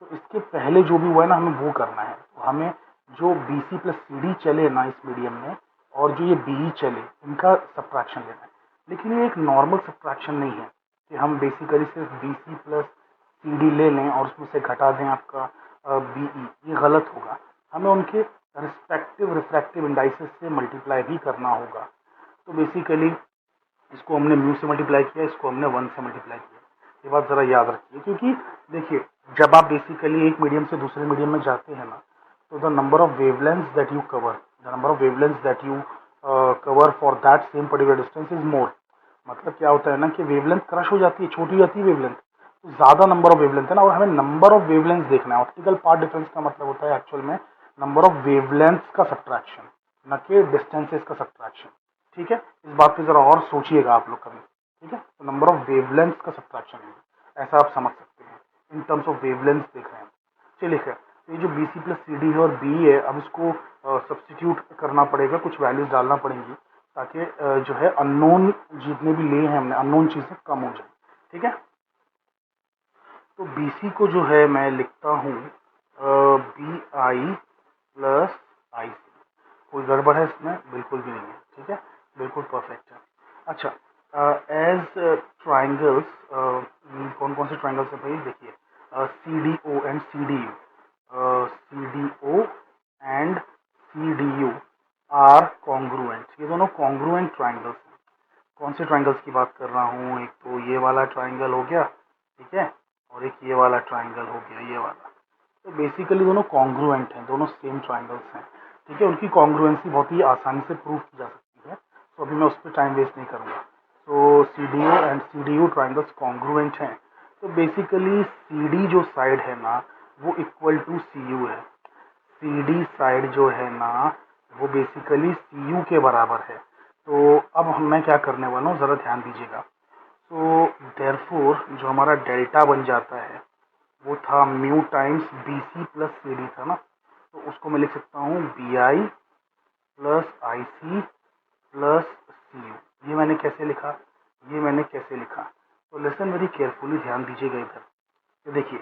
तो इसके पहले जो भी हुआ है ना हमें वो करना है। तो हमें जो B C plus C D चले ना इस मीडियम में, और जो ये बी चले, इनका सब्ट्रैक्शन लेना है। लेकिन ये एक नॉर्मल सब्ट्रैक्शन नहीं है कि हम बेसिकली सिर्फ B C plus C D ले लें और उसमें से घटा दें आपका बी ई, ये गलत होगा। हमें उनके रिस्पेक्टिव रिफ्रैक्टिव इंडाइसेस से मल्टीप्लाई भी करना होगा। तो बेसिकली इसको हमने म्यू से मल्टीप्लाई किया, इसको हमने 1 से मल्टीप्लाई किया। ये बात ज़रा याद रखिए, क्योंकि देखिए जब आप बेसिकली एक मीडियम से दूसरे मीडियम में जाते हैं ना, तो the number of wavelengths that you cover, the number of wavelengths that you cover for that same particular distance is more. मतलब क्या होता है ना कि वेवलेंथ क्रश हो जाती है, छोटी हो जाती है वेवलेंथ, तो ज़्यादा नंबर ऑफ वेवलेंथ है ना, और हमें नंबर ऑफ वेवलेंथ देखना है। ऑप्टिकल पाथ डिफरेंस का मतलब होता है एक्चुअल में नंबर ऑफ वेवलेंथ का सब्ट्रैक्शन, न कि डिस्टेंसेस का सब्ट्रैक्शन, ठीक है। इस बात पे ज़रा और सोचिएगा आप लोग कभी, ठीक है। तो नंबर ऑफ वेवलेंथ का सब्ट्रैक्शन है, ऐसा आप समझ सकते हैं, इन टर्म्स ऑफ वेवलेंथ देख रहे हैं। चलिए खैर, ये जो B C plus C D है और बी है, अब इसको सब्सटीट्यूट करना पड़ेगा, कुछ वैल्यूज डालना पड़ेंगी, ताकि जो है अननोन जितने भी लिए हैं हमने, अननोन चीज़ें कम हो जाए, ठीक है। तो बी सी को जो है मैं लिखता हूँ बी आई प्लस आई सी। कोई गड़बड़ है इसमें? बिल्कुल भी नहीं है, ठीक है, बिल्कुल परफेक्ट है। अच्छा, एज ट्राइंगल्स, कौन कौन से ट्राइंगल्स हैं भाई, देखिए C D O and C D U, C D O and C D U are congruent. ये दोनों कॉन्ग्रुएंट ट्राइंगल्स हैं। कौन से ट्राइंगल्स की बात कर रहा हूँ, एक तो ये वाला ट्राइंगल हो गया, ठीक है, और एक ये वाला ट्राइंगल हो गया, ये वाला। तो बेसिकली दोनों कॉन्ग्रुएंट हैं, दोनों सेम ट्राइंगल्स हैं। ठीक है, उनकी कॉन्ग्रुएंसी बहुत ही आसानी से प्रूव की जा सकती है। तो अभी मैं उस पर टाइम वेस्ट नहीं करूँगा। तो C D U and C D U triangles congruent हैं। तो बेसिकली सी डी जो साइड है ना वो इक्वल टू सी यू है। सी डी साइड जो है ना वो बेसिकली सी यू के बराबर है। तो अब मैं क्या करने वाला हूँ, ज़रा ध्यान दीजिएगा। तो देयरफॉर जो हमारा डेल्टा बन जाता है वो था mu times B C plus C D था ना, तो उसको मैं लिख सकता हूँ B I plus I C plus C U. ये मैंने कैसे लिखा, तो लेसन वेरी केयरफुली, ध्यान दीजिएगा इधर। तो देखिए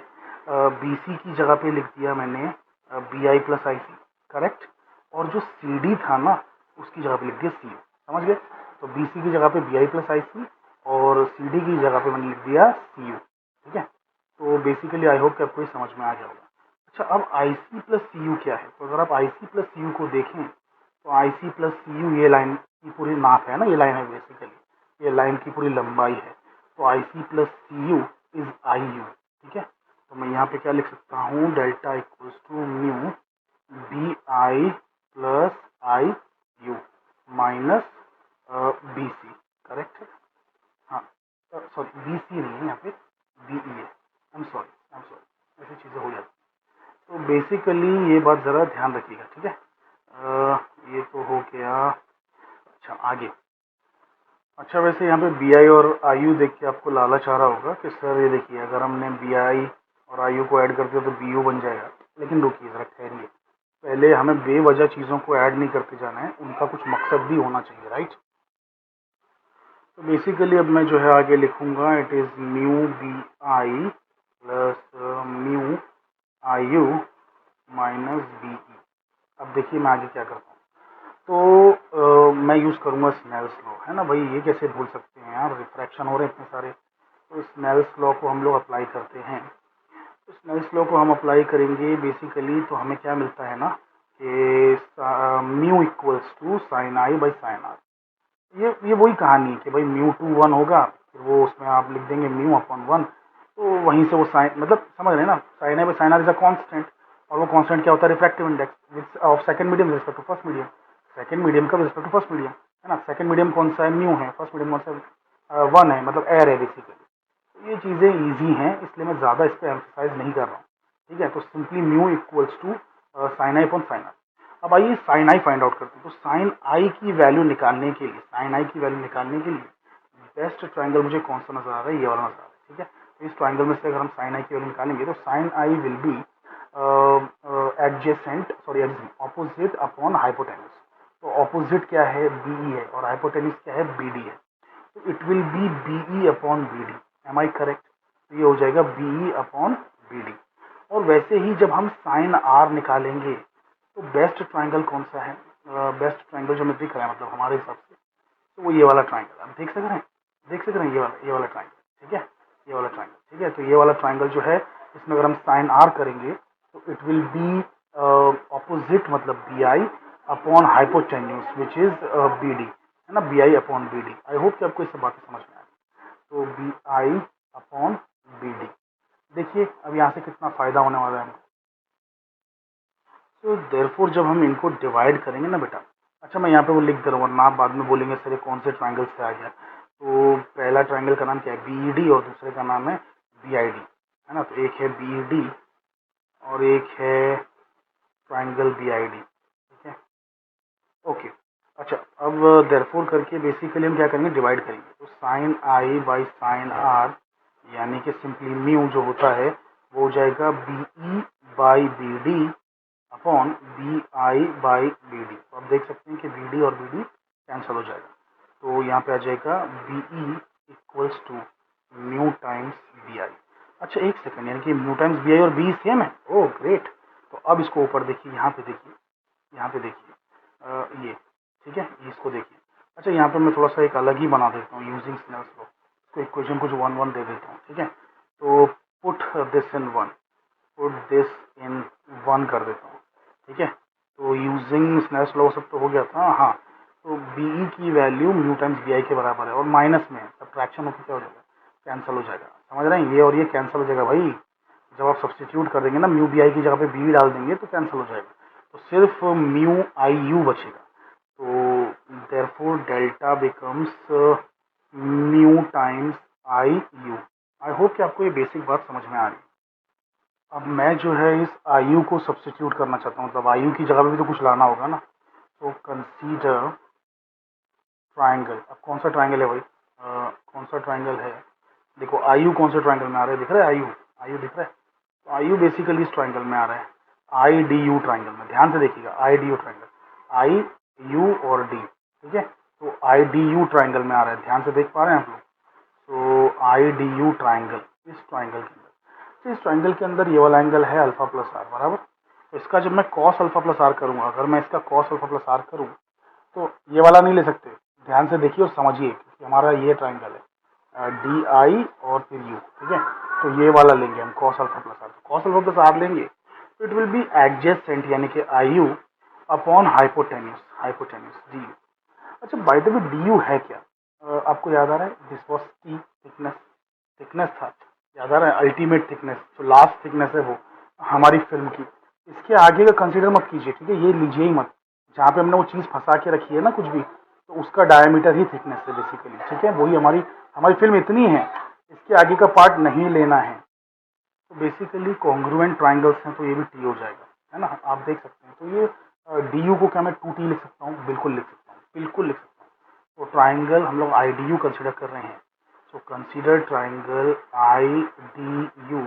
बी सी की जगह पे लिख दिया मैंने B I plus I C, correct. और जो सी डी था ना उसकी जगह पे लिख दिया सी यू, समझ गए। तो बी सी की जगह पे बी आई प्लस आई सी और सी डी की जगह पे मैंने लिख दिया सी यू, ठीक है। तो बेसिकली आई होप कि आपको ये समझ में आ गया होगा। अच्छा, अब आई सी प्लस सी यू क्या है, तो अगर आप आई सी प्लस सी यू को देखें तो I C plus C U ये लाइन की पूरी नाप है ना, ये लाइन है बेसिकली, ये लाइन की पूरी लंबाई है। तो I C plus C U is I U, ठीक है। तो मैं यहाँ पे क्या लिख सकता हूँ, delta equals to mu B I plus I U minus B C, correct है। हाँ सॉरी, बी सी नहीं है यहाँ पे, बी ई है। आई एम सॉरी, ऐसी चीज़ें हो जाती। तो बेसिकली ये बात ज़रा ध्यान रखिएगा, ठीक है। ये तो हो गया। अच्छा आगे, अच्छा वैसे यहाँ पे बी आई और आई यू देख के आपको लालच आ रहा होगा कि सर ये देखिए अगर हमने बी आई और आई यू को ऐड कर दिया तो बी यू बन जाएगा। लेकिन रुकिए ज़रा, ठहरिए, पहले हमें बेवजह चीज़ों को ऐड नहीं करते जाना है, उनका कुछ मकसद भी होना चाहिए, राइट। तो बेसिकली अब मैं जो है आगे लिखूंगा, it is mu B I plus mu I U minus B E. अब देखिए मैं आगे क्या करता हूँ। तो मैं यूज़ करूँगा स्नेल्स लॉ, है ना भाई, ये कैसे भूल सकते हैं यार, रिफ्रैक्शन हो रहे हैं इतने सारे। तो स्नेल्स लॉ को हम लोग अप्लाई करते हैं। तो स्नेल्स लॉ को हम अप्लाई करेंगे बेसिकली, तो हमें क्या मिलता है ना कि mu equals to sine I by sine r. ये वही कहानी है कि भाई म्यू टू वन होगा, फिर वो उसमें आप लिख देंगे म्यू अपॉन वन। तो वहीं से वो साइन, मतलब समझ रहे हैं ना, sine I by sine R is a constant. और वो कांस्टेंट क्या होता है, refractive index with of second medium with respect to first medium. Second medium का with respect to first medium, है ना। सेकंड मीडियम कौन सा है, म्यू है। फर्स्ट मीडियम कौन सा है, वन है, मतलब एयर है बेसिकली। तो ये चीज़ें ईजी हैं, इसलिए मैं ज़्यादा इस पर एम्फसाइज नहीं कर रहा हूँ, ठीक है। तो simply mu equals to sine i upon sine r. अब आइए साइन आई फाइंड आउट करते हैं। तो साइन आई की वैल्यू निकालने के लिए, बेस्ट ट्राइंगल मुझे कौन सा नजर आ रहा है, ये वाला नजर आ रहा है, ठीक है। तो इस ट्राइंगल में से अगर हम साइन आई की वैल्यू निकालेंगे तो sine i will be opposite upon hypotenuse. तो ऑपोजिट क्या है, बी ई है, और हाइपोटेन्यूज क्या है, बी डी है। तो it will be B E upon B D, am I correct. तो ये हो जाएगा B E upon B D. और वैसे ही जब हम साइन आर निकालेंगे तो बेस्ट ट्राइंगल कौन सा है, बेस्ट ट्राइंगल जो हमें दिख रहा है मतलब हमारे हिसाब से, तो वो ये वाला ट्राइंगल। आप देख सक रहे हैं, ये वाला ट्राइंगल, ठीक है, ये वाला ट्राइंगल, ठीक है। तो ये वाला ट्राइंगल जो है, इसमें अगर हम साइन आर करेंगे तो इट विल बी ऑपोजिट, मतलब B I upon hypotenuse which is B D, है ना, B I upon B D. I hope कि आपको इस बातें समझ में आ गई। तो B I upon B D, देखिए अब यहाँ से कितना फ़ायदा होने वाला है हमको। तो देयरफॉर जब हम इनको डिवाइड करेंगे ना बेटा, अच्छा मैं यहाँ पे वो लिख दे रहा हूँ वरना आप बाद में बोलेंगे सर ये कौन से ट्राइंगल से आ गया। तो पहला ट्राइंगल का नाम क्या है, बी ई डी, और दूसरे का नाम है बी आई डी, है ना। तो एक है बी ई डी और एक है ट्राइंगल बी आई डी, ठीक है, ओके। अच्छा अब देयरफॉर करके बेसिकली हम क्या करेंगे, डिवाइड करेंगे। तो sine I by sine r, यानी कि सिंपली म्यू जो होता है वो हो जाएगा B E by B D upon B I by B D. तो आप देख सकते हैं कि बी डी और बी डी कैंसिल हो जाएगा। तो यहाँ पे आ जाएगा B E equals to mu times B I. अच्छा एक सेकंड, यानी कि म्यू टाइम्स बी आई और बी सेम है, ओह ग्रेट। तो अब इसको ऊपर देखिए, यहाँ पे देखिए, ये ठीक है, इसको देखिए। अच्छा यहाँ पे मैं थोड़ा सा एक अलग ही बना देता हूँ यूजिंग स्नेल्स लॉ, इसको इक्वेशन कुछ वन वन दे देता हूँ, ठीक है। तो पुट दिस इन वन, कर देता हूँ, ठीक है। तो यूजिंग स्नेल्स लॉ सब तो हो गया था, हाँ। तो बी ई की value mu times B I के बराबर है, और माइनस में सब्ट्रैक्शन होकर क्या हो जाएगा, कैंसिल हो जाएगा, समझ रहे हैं, ये और ये कैंसिल हो जाएगा भाई। जब आप सब्स्टिट्यूट कर देंगे ना, म्यू बी आई की जगह पे बी डाल देंगे तो कैंसिल हो जाएगा। तो सिर्फ म्यू आई यू बचेगा। तो therefore delta becomes mu times I you. I hope कि आपको ये बेसिक बात समझ में आ रही है। अब मैं जो है इस आई यू को सब्स्टिट्यूट करना चाहता हूँ, मतलब आई यू की जगह पे भी तो कुछ लाना होगा ना। तो कंसीडर ट्राइंगल। अब कौन सा ट्राइंगल है भाई, कौन सा ट्राइंगल है, देखो आई यू कौन से ट्राइंगल में आ रहा है, दिख रहा है आई यू दिख रहा है। तो आई यू बेसिकली इस ट्राइंगल में आ रहा है, आई डी यू ट्राइंगल में। ध्यान से देखिएगा, आई D you triangle, I you और डी, ठीक है। तो आई डी यू ट्राइंगल में आ रहा है, ध्यान से देख पा रहे हैं आप लोग। तो आई डी यू ट्राइंगल, इस ट्राइंगल के अंदर, तो इस ट्राइंगल के अंदर ये वाला एंगल है अल्फा प्लस आर, बराबर। तो इसका जब मैं कॉस अल्फा प्लस आर करूँगा, अगर मैं इसका कॉस अल्फा प्लस आर करूँ तो ये वाला नहीं ले सकते। ध्यान से देखिए और समझिए कि हमारा ये ट्राइंगल है डी आई और फिर यू, ठीक है। तो ये वाला लेंगे हम cos alpha plus R. Cos alpha plus R लेंगे तो इट विल बी एडजेसेंट यानी कि I U upon hypotenuse, hypotenuse D U. अच्छा by the way D U है क्या, आपको याद आ रहा है, this was T thickness, thickness था, याद आ रहा है, अल्टीमेट थिकनेस, जो लास्ट थिकनेस है वो हमारी फिल्म की। इसके आगे का कंसीडर मत कीजिए, ठीक है, ये लीजिए ही मत। जहाँ पे हमने वो चीज़ फंसा के रखी है ना कुछ भी, तो उसका डायमीटर ही थिकनेस है बेसिकली, ठीक है। वही हमारी हमारी फिल्म इतनी है, इसके आगे का पार्ट नहीं लेना है। तो बेसिकली कॉन्ग्रुएंट ट्राइंगल्स हैं, तो ये भी टी हो जाएगा, है ना, आप देख सकते हैं। तो ये डी यू को क्या मैं टू टी लिख सकता हूँ, बिल्कुल लिख सकता हूँ, बिल्कुल लिख सकता हूँ। तो ट्राइंगल हम लोग आई डी यू कंसिडर कर रहे हैं। So consider triangle I D U.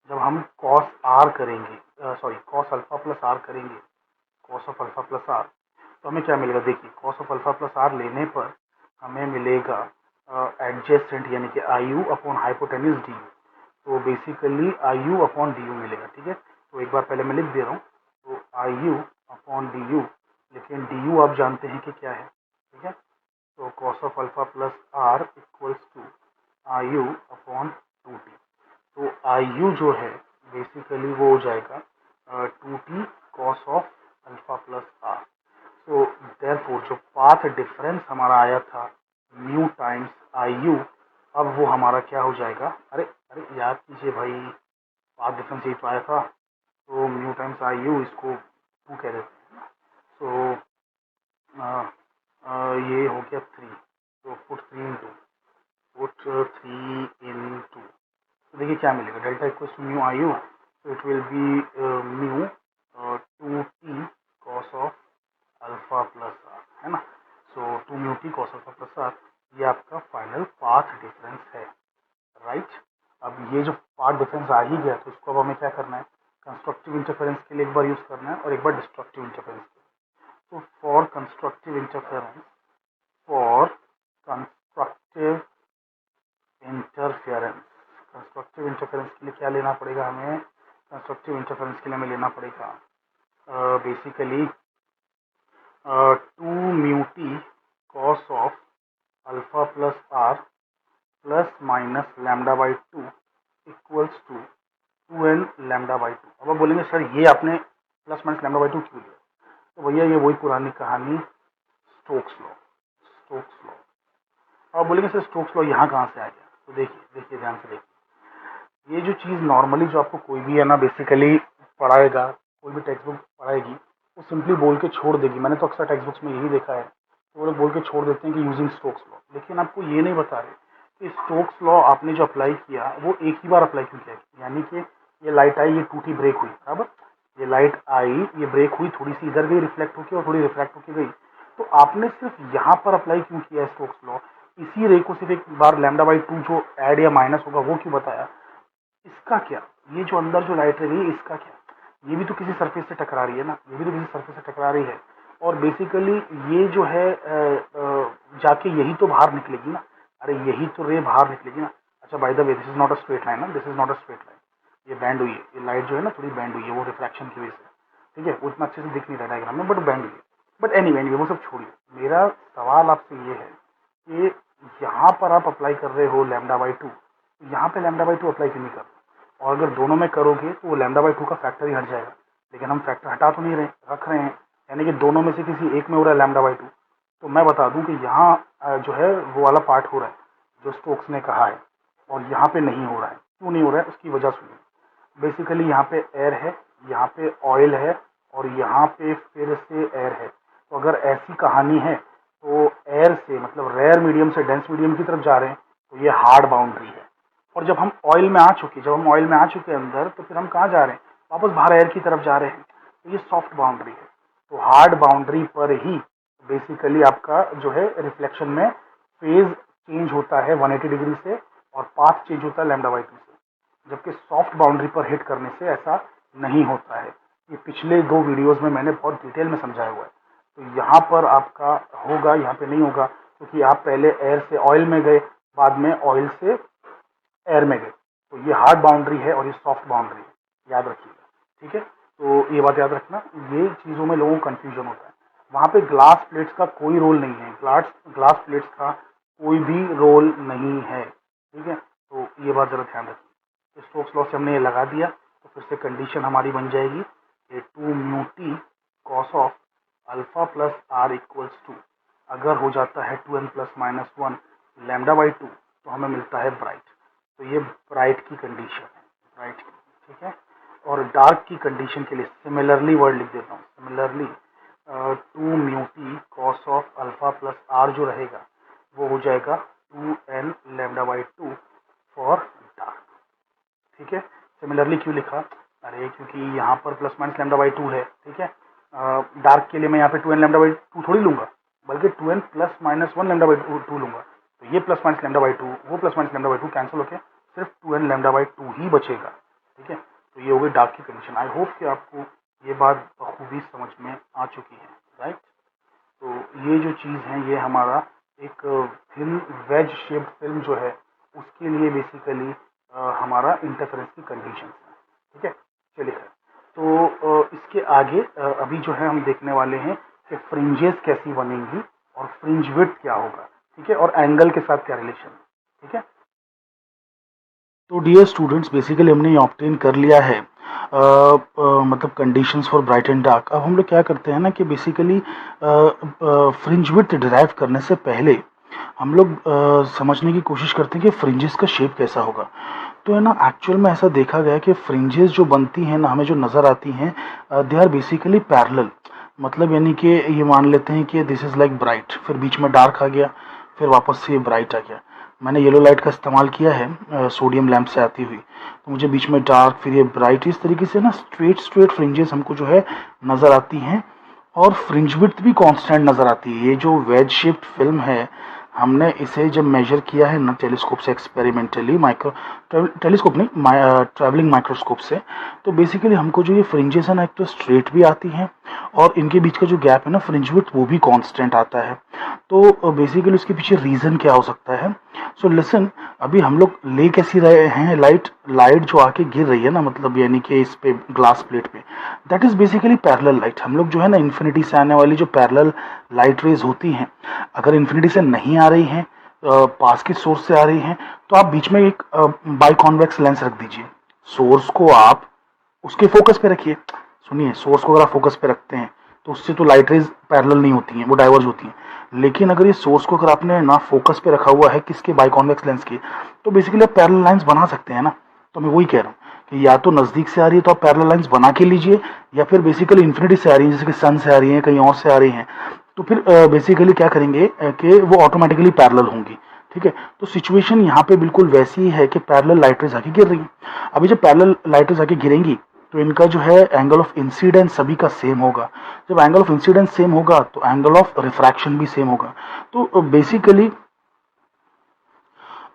जब हम कॉस आर करेंगे, sorry cos alpha plus R करेंगे, cos of alpha plus are, तो हमें क्या मिलेगा, देखिए cos of alpha plus R लेने पर हमें मिलेगा एडजेसेंट यानी कि I U upon hypotenuse D U. तो basically I U upon D U मिलेगा, ठीक है। तो एक बार पहले मैं लिख दे रहा हूँ, तो I U upon D U, लेकिन डी यू आप जानते हैं कि क्या है, ठीक है। तो cos of alpha plus r equals to I U upon two t. तो आई यू जो है बेसिकली वो हो जाएगा two T cos of alpha plus are. तो देयरफॉर जो पाथ डिफरेंस हमारा आया था म्यू टाइम्स आई यू, अब वो हमारा क्या हो जाएगा, अरे अरे याद कीजिए भाई, पाथ डिफरेंस यही तो आया था। तो म्यू टाइम्स आई यू, इसको टू कह देते हैं। तो ये हो गया थ्री, तो put three in two, put three in two. तो देखिए क्या मिलेगा, delta equals to mu I U, तो it will be mu two T cos of alpha plus R, है ना। So two mu T cos alpha plus R, ये आपका final path difference है, राइट। अब ये जो पाथ डिफरेंस आ ही गया, तो इसको अब हमें क्या करना है, कंस्ट्रक्टिव इंटरफेरेंस के लिए एक बार यूज़ करना है और एक बार डिस्ट्रक्टिव इंटरफेरेंस के लिए। तो for constructive interference, for constructive interference, constructive interference के लिए क्या लेना पड़ेगा हमें, कंस्ट्रक्टिव इंटरफेरेंस के लिए हमें लेना पड़ेगा basically two mu T cos of alpha plus r plus minus lambda by two equals to two n lambda by two. अब आप बोलेंगे सर ये आपने plus minus lambda by two क्यों दिया, तो भैया ये वही पुरानी कहानी, स्टोक्स लॉ, स्टोक्स लॉ। अब आप बोलेंगे सर स्टोक्स लॉ यहाँ कहाँ से आ गया, तो देखिए देखिए ध्यान से देखिए, ये जो चीज़ नॉर्मली जो आपको कोई भी है ना बेसिकली पढ़ाएगा, कोई भी टेक्स्ट बुक पढ़ाएगी, वो सिंपली बोल के छोड़ देगी। मैंने तो अक्सर टेक्स्ट बुक्स में यही देखा है, तो वो लोग बोल के छोड़ देते हैं कि यूजिंग स्टोक्स लॉ, लेकिन आपको ये नहीं बता रहे कि स्टोक्स लॉ आपने जो अप्लाई किया वो एक ही बार अप्लाई क्यों किया, यानी कि ये लाइट आई, ये टूटी ब्रेक हुई, बराबर, ये लाइट आई, ये ब्रेक हुई, थोड़ी सी इधर गई रिफ्लेक्ट होकर और थोड़ी रिफ्रैक्ट होकर गई, तो आपने सिर्फ यहाँ पर अप्लाई क्यों किया स्टोक्स लॉ, इसी रे को सिर्फ एक बार लैम्डा बाई टू जो ऐड या माइनस होगा वो क्यों बताया, इसका क्या, ये जो अंदर जो लाइट रह रही है इसका क्या, ये भी तो किसी सरफेस से टकरा रही है ना, ये भी तो किसी सरफेस से टकरा रही है, और बेसिकली ये जो है जाके यही तो बाहर निकलेगी ना, अरे यही तो रे बाहर निकलेगी ना। अच्छा by the way this is not a straight line ना, this is not a straight line, ये बैंड हुई है, ये लाइट जो है ना थोड़ी बैंड हुई है, वो रिफ्रैक्शन की वजह से, ठीक है, वो इतना अच्छे से दिख नहीं रहा डायग्राम में, बट बैंड हुई है। बट एनीवे वो सब छोड़िए, मेरा सवाल आपसे ये है कि यहाँ पर आप अप्लाई कर रहे हो लैम्डा बाई टू, यहाँ पे लैम्डा बाई टू अप्लाई क्यों नहीं कर रहे, और अगर दोनों में करोगे तो वो लैम्डा बाई टू का फैक्टर ही हट जाएगा, लेकिन हम फैक्टर हटा तो नहीं रहे, रख रहे हैं, यानी कि दोनों में से किसी एक में हो रहा है लैम्डा बाई टू। तो मैं बता दूं कि यहाँ जो है वो वाला पार्ट हो रहा है जो स्टोक्स ने कहा है, और यहाँ पे नहीं हो रहा है, क्यों नहीं हो रहा है उसकी वजह सुनिए। बेसिकली यहाँ पे एयर है, यहाँ पे ऑयल है, और यहाँ पे फिर से एयर है। तो अगर ऐसी कहानी है तो एयर से मतलब रेयर मीडियम से डेंस मीडियम की तरफ जा रहे हैं, तो ये हार्ड बाउंड्री है। और जब हम ऑयल में आ चुके अंदर, तो फिर हम कहाँ जा रहे हैं, वापस बाहर एयर की तरफ जा रहे हैं, तो ये सॉफ्ट बाउंड्री है। तो हार्ड बाउंड्री पर ही बेसिकली आपका जो है रिफ्लेक्शन में फेज चेंज होता है 180 डिग्री से, और पाथ चेंज होता है λ/2 से, जबकि सॉफ्ट बाउंड्री पर हिट करने से ऐसा नहीं होता है। ये पिछले 2 वीडियोस में मैंने बहुत डिटेल में समझाया हुआ है। तो यहाँ पर आपका होगा, यहाँ पे नहीं होगा, क्योंकि आप पहले एयर से ऑयल में गए, बाद में ऑयल से एयर में गए। तो ये हार्ड बाउंड्री है और ये सॉफ्ट बाउंड्री है, याद रखिएगा, ठीक है। तो ये बात याद रखना, ये चीज़ों में लोगों को कन्फ्यूजन होता है। वहाँ पे ग्लास प्लेट्स का कोई रोल नहीं है, ग्लास प्लेट्स का कोई भी रोल नहीं है, ठीक है। तो ये बात ज़रा ध्यान रखिए। स्टोक्स लॉ से हमने ये लगा दिया, तो फिर से कंडीशन हमारी बन जाएगी कि 2μt cos of alpha plus r equals to, अगर हो जाता है 2n प्लस माइनस 1 λ/2, तो हमें मिलता है ब्राइट। तो ये ब्राइट की कंडीशन है, ब्राइट की, ठीक है। और डार्क की कंडीशन के लिए सिमिलरली वर्ड लिख देता हूँ, similarly 2μt cos of alpha plus r जो रहेगा वो हो जाएगा 2n λ/2 फॉर डार्क, ठीक है। सिमिलरली क्यों लिखा, अरे क्योंकि यहाँ पर प्लस माइनस λ/2 है, ठीक है। डार्क के लिए मैं यहाँ पे 2n λ/2 थोड़ी लूँगा, बल्कि 2n प्लस माइनस 1 λ/2 लूँगा। तो ये प्लस माइनस λ/2, वो प्लस माइनस λ/2 कैंसिल होकर सिर्फ 2n λ/2 ही बचेगा, ठीक है। तो ये हो गई डार्क की कंडीशन। आई होप कि आपको ये बात बखूबी समझ में आ चुकी है, राइट। तो ये जो चीज़ है, ये हमारा एक थिन वेज शेप्ड फिल्म जो है उसके लिए बेसिकली हमारा इंटरफेरेंस की कंडीशन है, ठीक है। चलिए, तो इसके आगे अभी जो है हम देखने वाले हैं कि फ्रिंजेस कैसी बनेंगी और फ्रिंज विड्थ क्या होगा, ठीक है, और एंगल के साथ क्या रिलेशन है, ठीक है। तो डियर स्टूडेंट्स, बेसिकली हमने ये ऑब्टेन कर लिया है मतलब conditions for bright and dark. अब हम लोग क्या करते हैं ना कि बेसिकली फ्रिंज विड्थ डिराइव करने से पहले हम लोग समझने की कोशिश करते हैं कि फ्रिंजेस का शेप कैसा होगा। तो है ना, एक्चुअल में ऐसा देखा गया है कि फ्रिंजेस जो बनती हैं ना, हमें जो नज़र आती हैं, दे आर बेसिकली पैरेलल। मतलब यानी कि ये मान लेते हैं कि दिस इज़ लाइक ब्राइट, फिर बीच में डार्क आ गया, फिर वापस से ब्राइट आ गया। मैंने येलो लाइट का इस्तेमाल किया है सोडियम लैम्प से आती हुई, तो मुझे बीच में डार्क, फिर ये ब्राइट, इस तरीके से ना स्ट्रेट फ्रिंजेस हमको जो है नज़र आती हैं। और फ्रिंज विड्थ भी कांस्टेंट नज़र आती है। ये जो वेज शेप्ड फिल्म है, हमने इसे जब मेजर किया है ना टेलीस्कोप से, एक्सपेरिमेंटली, टेलीस्कोप नहीं, ट्रैवलिंग माइक्रोस्कोप से, तो बेसिकली हमको जो ये फ्रिंजेस है ना, एक तो स्ट्रेट भी आती हैं और इनके बीच का जो गैप है ना फ्रिंज विड्थ, वो भी कांस्टेंट आता है। तो बेसिकली उसके पीछे रीज़न क्या हो सकता है। सो लिसन, अभी हम लोग ले कैसी रहे हैं, लाइट जो आके गिर रही है ना, मतलब यानी कि इस पे ग्लास प्लेट पे, that is basically parallel light. हम लोग जो है ना इन्फिनिटी से आने वाली जो पैरेलल लाइट रेज होती हैं, अगर इन्फिनिटी से नहीं आ रही हैं, पास की सोर्स से आ रही हैं, तो आप बीच में एक बाइकॉन्वेक्स लेंस रख दीजिए। सोर्स को आप उसके फोकस पे रखिए। सुनिए, सोर्स को अगर आप फोकस पे रखते हैं तो उससे तो लाइट रेज पैरेलल नहीं होती हैं, वो डाइवर्ज होती हैं। लेकिन अगर ये सोर्स को अगर आपने ना फोकस पे रखा हुआ है किसके, बाइकॉन्वेक्स लेंस के, तो बेसिकली आप पैरेलल लाइंस बना सकते हैं ना। तो मैं वही कह रहा हूँ कि या तो नज़दीक से आ रही है तो आप पैरेलल लाइंस बना के लीजिए, या फिर बेसिकली इन्फिनिटी से आ रही है, जैसे कि सन से आ रही है, कहीं और से आ रही हैं, तो फिर बेसिकली क्या करेंगे कि वो ऑटोमेटिकली पैरेलल होंगी, ठीक है। तो सिचुएशन यहाँ पे बिल्कुल वैसी ही है कि पैरेलल लाइट रेज आके गिर रही है। अभी जब पैरेलल लाइट रेज आके गिरेंगी तो इनका जो है एंगल ऑफ इंसिडेंस सभी का सेम होगा। जब एंगल ऑफ इंसिडेंस सेम होगा तो एंगल ऑफ रिफ्रैक्शन भी सेम होगा। तो बेसिकली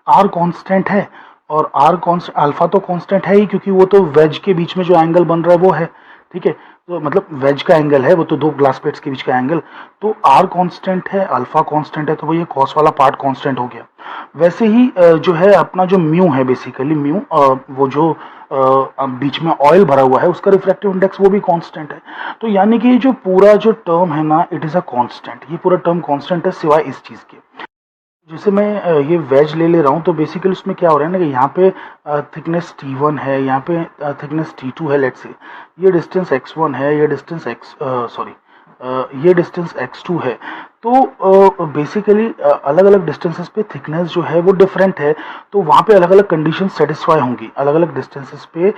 आर कांस्टेंट है, और आर कांस्टेंट, अल्फा तो कांस्टेंट है ही, क्योंकि वो तो वेज के बीच में जो एंगल बन रहा है वो है, ठीक है। तो मतलब वेज का एंगल है वो, तो दो ग्लास प्लेट्स के बीच का एंगल, तो आर कांस्टेंट है, अल्फा कांस्टेंट है, तो वो ये कॉस वाला पार्ट कांस्टेंट हो गया। वैसे ही जो है अपना जो म्यू है, बेसिकली म्यू वो जो बीच में ऑयल भरा हुआ है उसका रिफ्रैक्टिव इंडेक्स वो भी कांस्टेंट है। तो यानी कि जो पूरा जो टर्म है ना, इट इज़ अ कांस्टेंट, ये पूरा टर्म कांस्टेंट है सिवाय इस चीज़ के। जैसे मैं ये वेज ले रहा हूँ, तो बेसिकली उसमें क्या हो रहा है ना कि यहाँ पे थिकनेस T1 है, यहाँ पे थिकनेस T2 है, लेट्स से ये डिस्टेंस x1 है, ये डिस्टेंस ये डिस्टेंस x2 है। तो बेसिकली अलग अलग डिस्टेंसेस पे थिकनेस जो है वो डिफरेंट है, तो वहाँ पे अलग अलग कंडीशन सेटिस्फाई होंगी। अलग अलग डिस्टेंसेस पे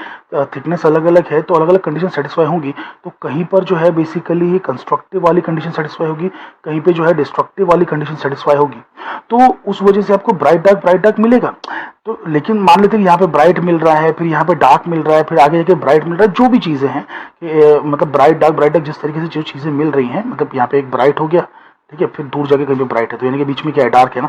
थिकनेस अलग अलग है तो अलग अलग कंडीशन सेटिस्फाई होंगी। तो कहीं पर जो है बेसिकली ये कंस्ट्रक्टिव वाली कंडीशन सेटिस्फाई होगी, कहीं पे जो है डिस्ट्रक्टिव वाली कंडीशन सेटिस्फाई होगी। तो उस वजह से आपको ब्राइट डार्क मिलेगा। तो लेकिन मान लेते हैं यहाँ पे ब्राइट मिल रहा है, फिर यहाँ पे डार्क मिल रहा है, फिर आगे जाके ब्राइट मिल रहा है, जो भी चीज़ें हैं मतलब ब्राइट डार्क जिस तरीके से जो चीज़ें मिल रही हैं, मतलब यहाँ पे एक ब्राइट हो गया, ठीक है, फिर दूर जाके कहीं पे ब्राइट है, तो यानी कि बीच में क्या है, डार्क है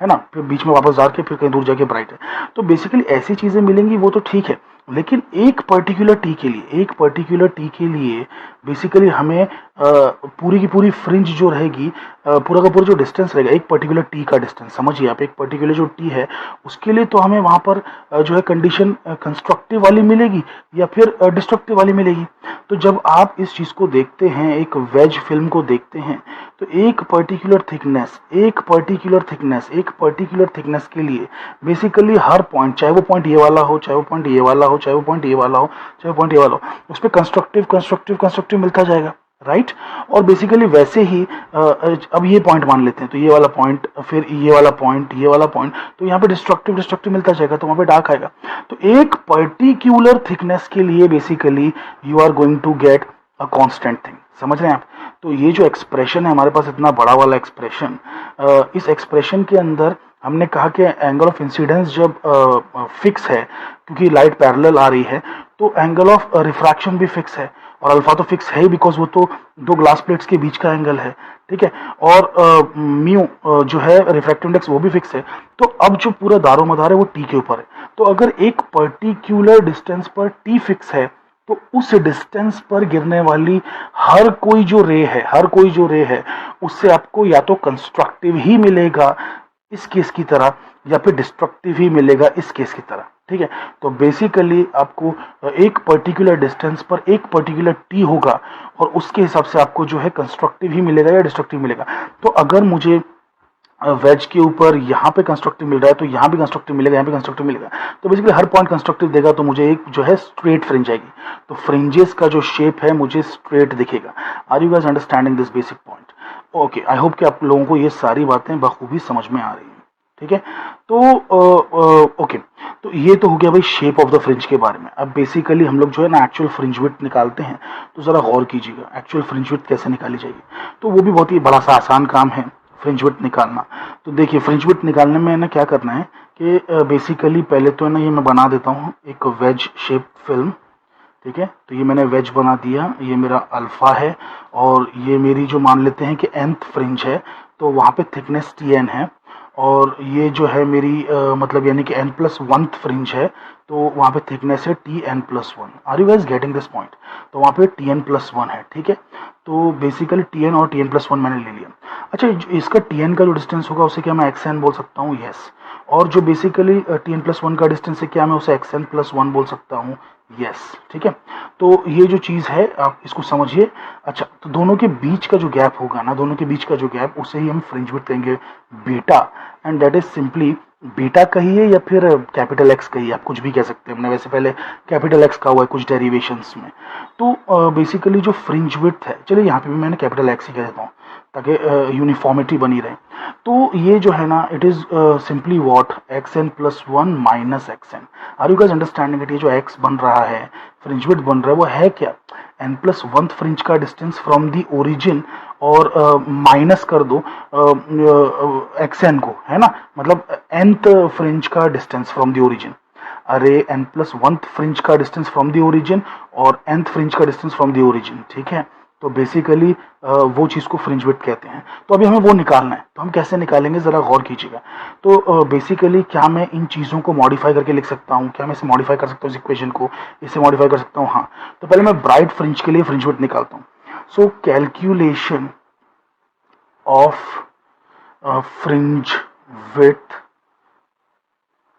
ना, फिर बीच में वापस डार्क है, फिर कहीं दूर जाके ब्राइट है। तो बेसिकली ऐसी चीज़ें मिलेंगी वो तो ठीक है, लेकिन एक पर्टिकुलर टी के लिए बेसिकली हमें पूरी की पूरी फ्रिंज जो रहेगी, पूरा का पूरा जो डिस्टेंस रहेगा, एक पर्टिकुलर टी का डिस्टेंस, समझिए आप, एक पर्टिकुलर जो टी है उसके लिए तो हमें वहाँ पर जो है कंडीशन कंस्ट्रक्टिव वाली मिलेगी या फिर डिस्ट्रक्टिव वाली मिलेगी। तो जब आप इस चीज़ को देखते हैं, एक वेज फिल्म को देखते हैं, तो एक पर्टिकुलर थिकनेस के लिए बेसिकली हर पॉइंट, चाहे वो पॉइंट ये वाला हो, चाहे वो पॉइंट ये वाला हो, चाहे वो पॉइंट ये वाला हो, चाहे वो पॉइंट ये वाला हो, उस पर कंस्ट्रक्टिव मिलता जाएगा, राइट। और बेसिकली वैसे ही अब ये पॉइंट मान लेते हैं, तो ये वाला पॉइंट, फिर ये वाला पॉइंट, तो यहाँ पे डिस्ट्रक्टिव मिलता जाएगा, तो वहाँ पे डार्क आएगा। तो एक पर्टिकुलर थिकनेस के लिए basically you are going to get a constant thing, समझ रहे हैं आप। तो ये जो एक्सप्रेशन है हमारे पास, इतना बड़ा वाला एक्सप्रेशन, इस एक्सप्रेशन के अंदर हमने कहा कि एंगल ऑफ इंसिडेंस जब फिक्स है, क्योंकि लाइट पैरेलल आ रही है, तो एंगल ऑफ रिफ्रैक्शन भी फिक्स है, और अल्फा तो फिक्स है ही, बिकॉज वो तो दो ग्लास प्लेट्स के बीच का एंगल है, ठीक है। और म्यू जो है रिफ्रैक्टिव इंडेक्स, वो भी फिक्स है। तो अब जो पूरा दारोमदार है वो टी के ऊपर है। तो अगर एक पर्टिकुलर डिस्टेंस पर टी फिक्स है, तो उस डिस्टेंस पर गिरने वाली हर कोई जो रे है उससे आपको या तो कंस्ट्रक्टिव ही मिलेगा इस केस की तरह, या फिर डिस्ट्रक्टिव ही मिलेगा इस केस की तरह, ठीक है। तो बेसिकली आपको एक पर्टिकुलर डिस्टेंस पर एक पर्टिकुलर टी होगा, और उसके हिसाब से आपको जो है कंस्ट्रक्टिव ही मिलेगा या डिस्ट्रक्टिव मिलेगा। तो अगर मुझे वेज के ऊपर यहाँ पे कंस्ट्रक्टिव मिल रहा है, तो यहाँ भी कंस्ट्रक्टिव मिलेगा, यहाँ भी कंस्ट्रक्टिव मिलेगा, तो बेसिकली हर पॉइंट कंस्ट्रक्टिव देगा, तो मुझे एक जो है स्ट्रेट फ्रिंज आएगी। तो फ्रिंजेस का जो शेप है मुझे स्ट्रेट दिखेगा। Are you guys understanding this basic point? Okay, I hope कि आप लोगों को ये सारी बातें बखूबी समझ में आ रही हैं, ठीक है। तो ओके, तो ये तो हो गया भाई शेप ऑफ द फ्रिंज के बारे में। अब बेसिकली हम लोग जो है ना एक्चुअल फ्रिंज विड्थ निकालते हैं, तो ज़रा गौर कीजिएगा एक्चुअल फ्रिंज विड्थ कैसे निकाली जाएगी। तो वो भी बहुत ही बड़ा सा आसान काम है फ्रिंज विड्थ निकालना। तो देखिए, फ्रिंज विड्थ निकालने में ना क्या करना है कि बेसिकली पहले तो है ना, ये मैं बना देता हूँ एक वेज शेप फिल्म, ठीक है। तो ये मैंने वेज बना दिया, ये मेरा अल्फा है, और ये मेरी जो मान लेते हैं कि nth फ्रिंज है, तो वहाँ पे थिकनेस Tn है, और ये जो है मेरी मतलब यानी कि n+1th फ्रिंज है, तो वहाँ पे थिकनेस है Tn+1। Are you guys getting this point? तो वहाँ पे Tn+1 है, ठीक है। तो बेसिकली Tn और Tn+1 मैंने ले लिया। अच्छा, इसका Tn का जो डिस्टेंस होगा उसे क्या मैं xn बोल सकता हूँ? यस। और जो बेसिकली Tn+1 का डिस्टेंस है, क्या मैं उसे xn+1 बोल सकता हूँ? यस, ठीक है। तो ये जो चीज़ है आप इसको समझिए। अच्छा, तो दोनों के बीच का जो गैप होगा ना, दोनों के बीच का जो गैप, उसे ही हम फ्रिंज विड्थ कहेंगे beta, and that is simply beta कहिए या फिर कैपिटल एक्स कहिए, आप कुछ भी कह सकते हैं। हमने वैसे पहले कैपिटल एक्स कहा हुआ है कुछ डेरिवेशंस में। तो बेसिकली जो फ्रिंज विड्थ है, चलिए यहाँ पे भी मैंने कैपिटल एक्स ही कह देता हूँ ताकि यूनिफॉर्मिटी बनी रहे। तो ये जो है ना, it is simply what, xn+1 minus xn। Are you guys understanding it? ये जो x बन रहा है, फ्रिंज विड्थ बन रहा है, वो है क्या? n+1 फ्रिंज का डिस्टेंस फ्रॉम द ओरिजिन, और माइनस कर दो xn को, है ना, मतलब nth फ्रिंज का डिस्टेंस फ्रॉम द ओरिजिन। अरे n+1 फ्रिंज का डिस्टेंस फ्रॉम द ओरिजिन और nth फ्रिंज का डिस्टेंस फ्रॉम द ओरिजिन, ठीक है। तो बेसिकली वो चीज़ को फ्रिंज विड्थ कहते हैं। तो अभी हमें वो निकालना है, तो हम कैसे निकालेंगे ज़रा गौर कीजिएगा। तो बेसिकली क्या मैं इन चीज़ों को मॉडिफाई करके लिख सकता हूँ? क्या मैं इसे मॉडिफाई कर सकता हूँ, इस इक्वेशन को इससे मॉडिफाई कर सकता हूँ? हाँ। तो पहले मैं ब्राइट फ्रिंज के लिए फ्रिंज विड्थ निकालता हूँ। So calculation of fringe width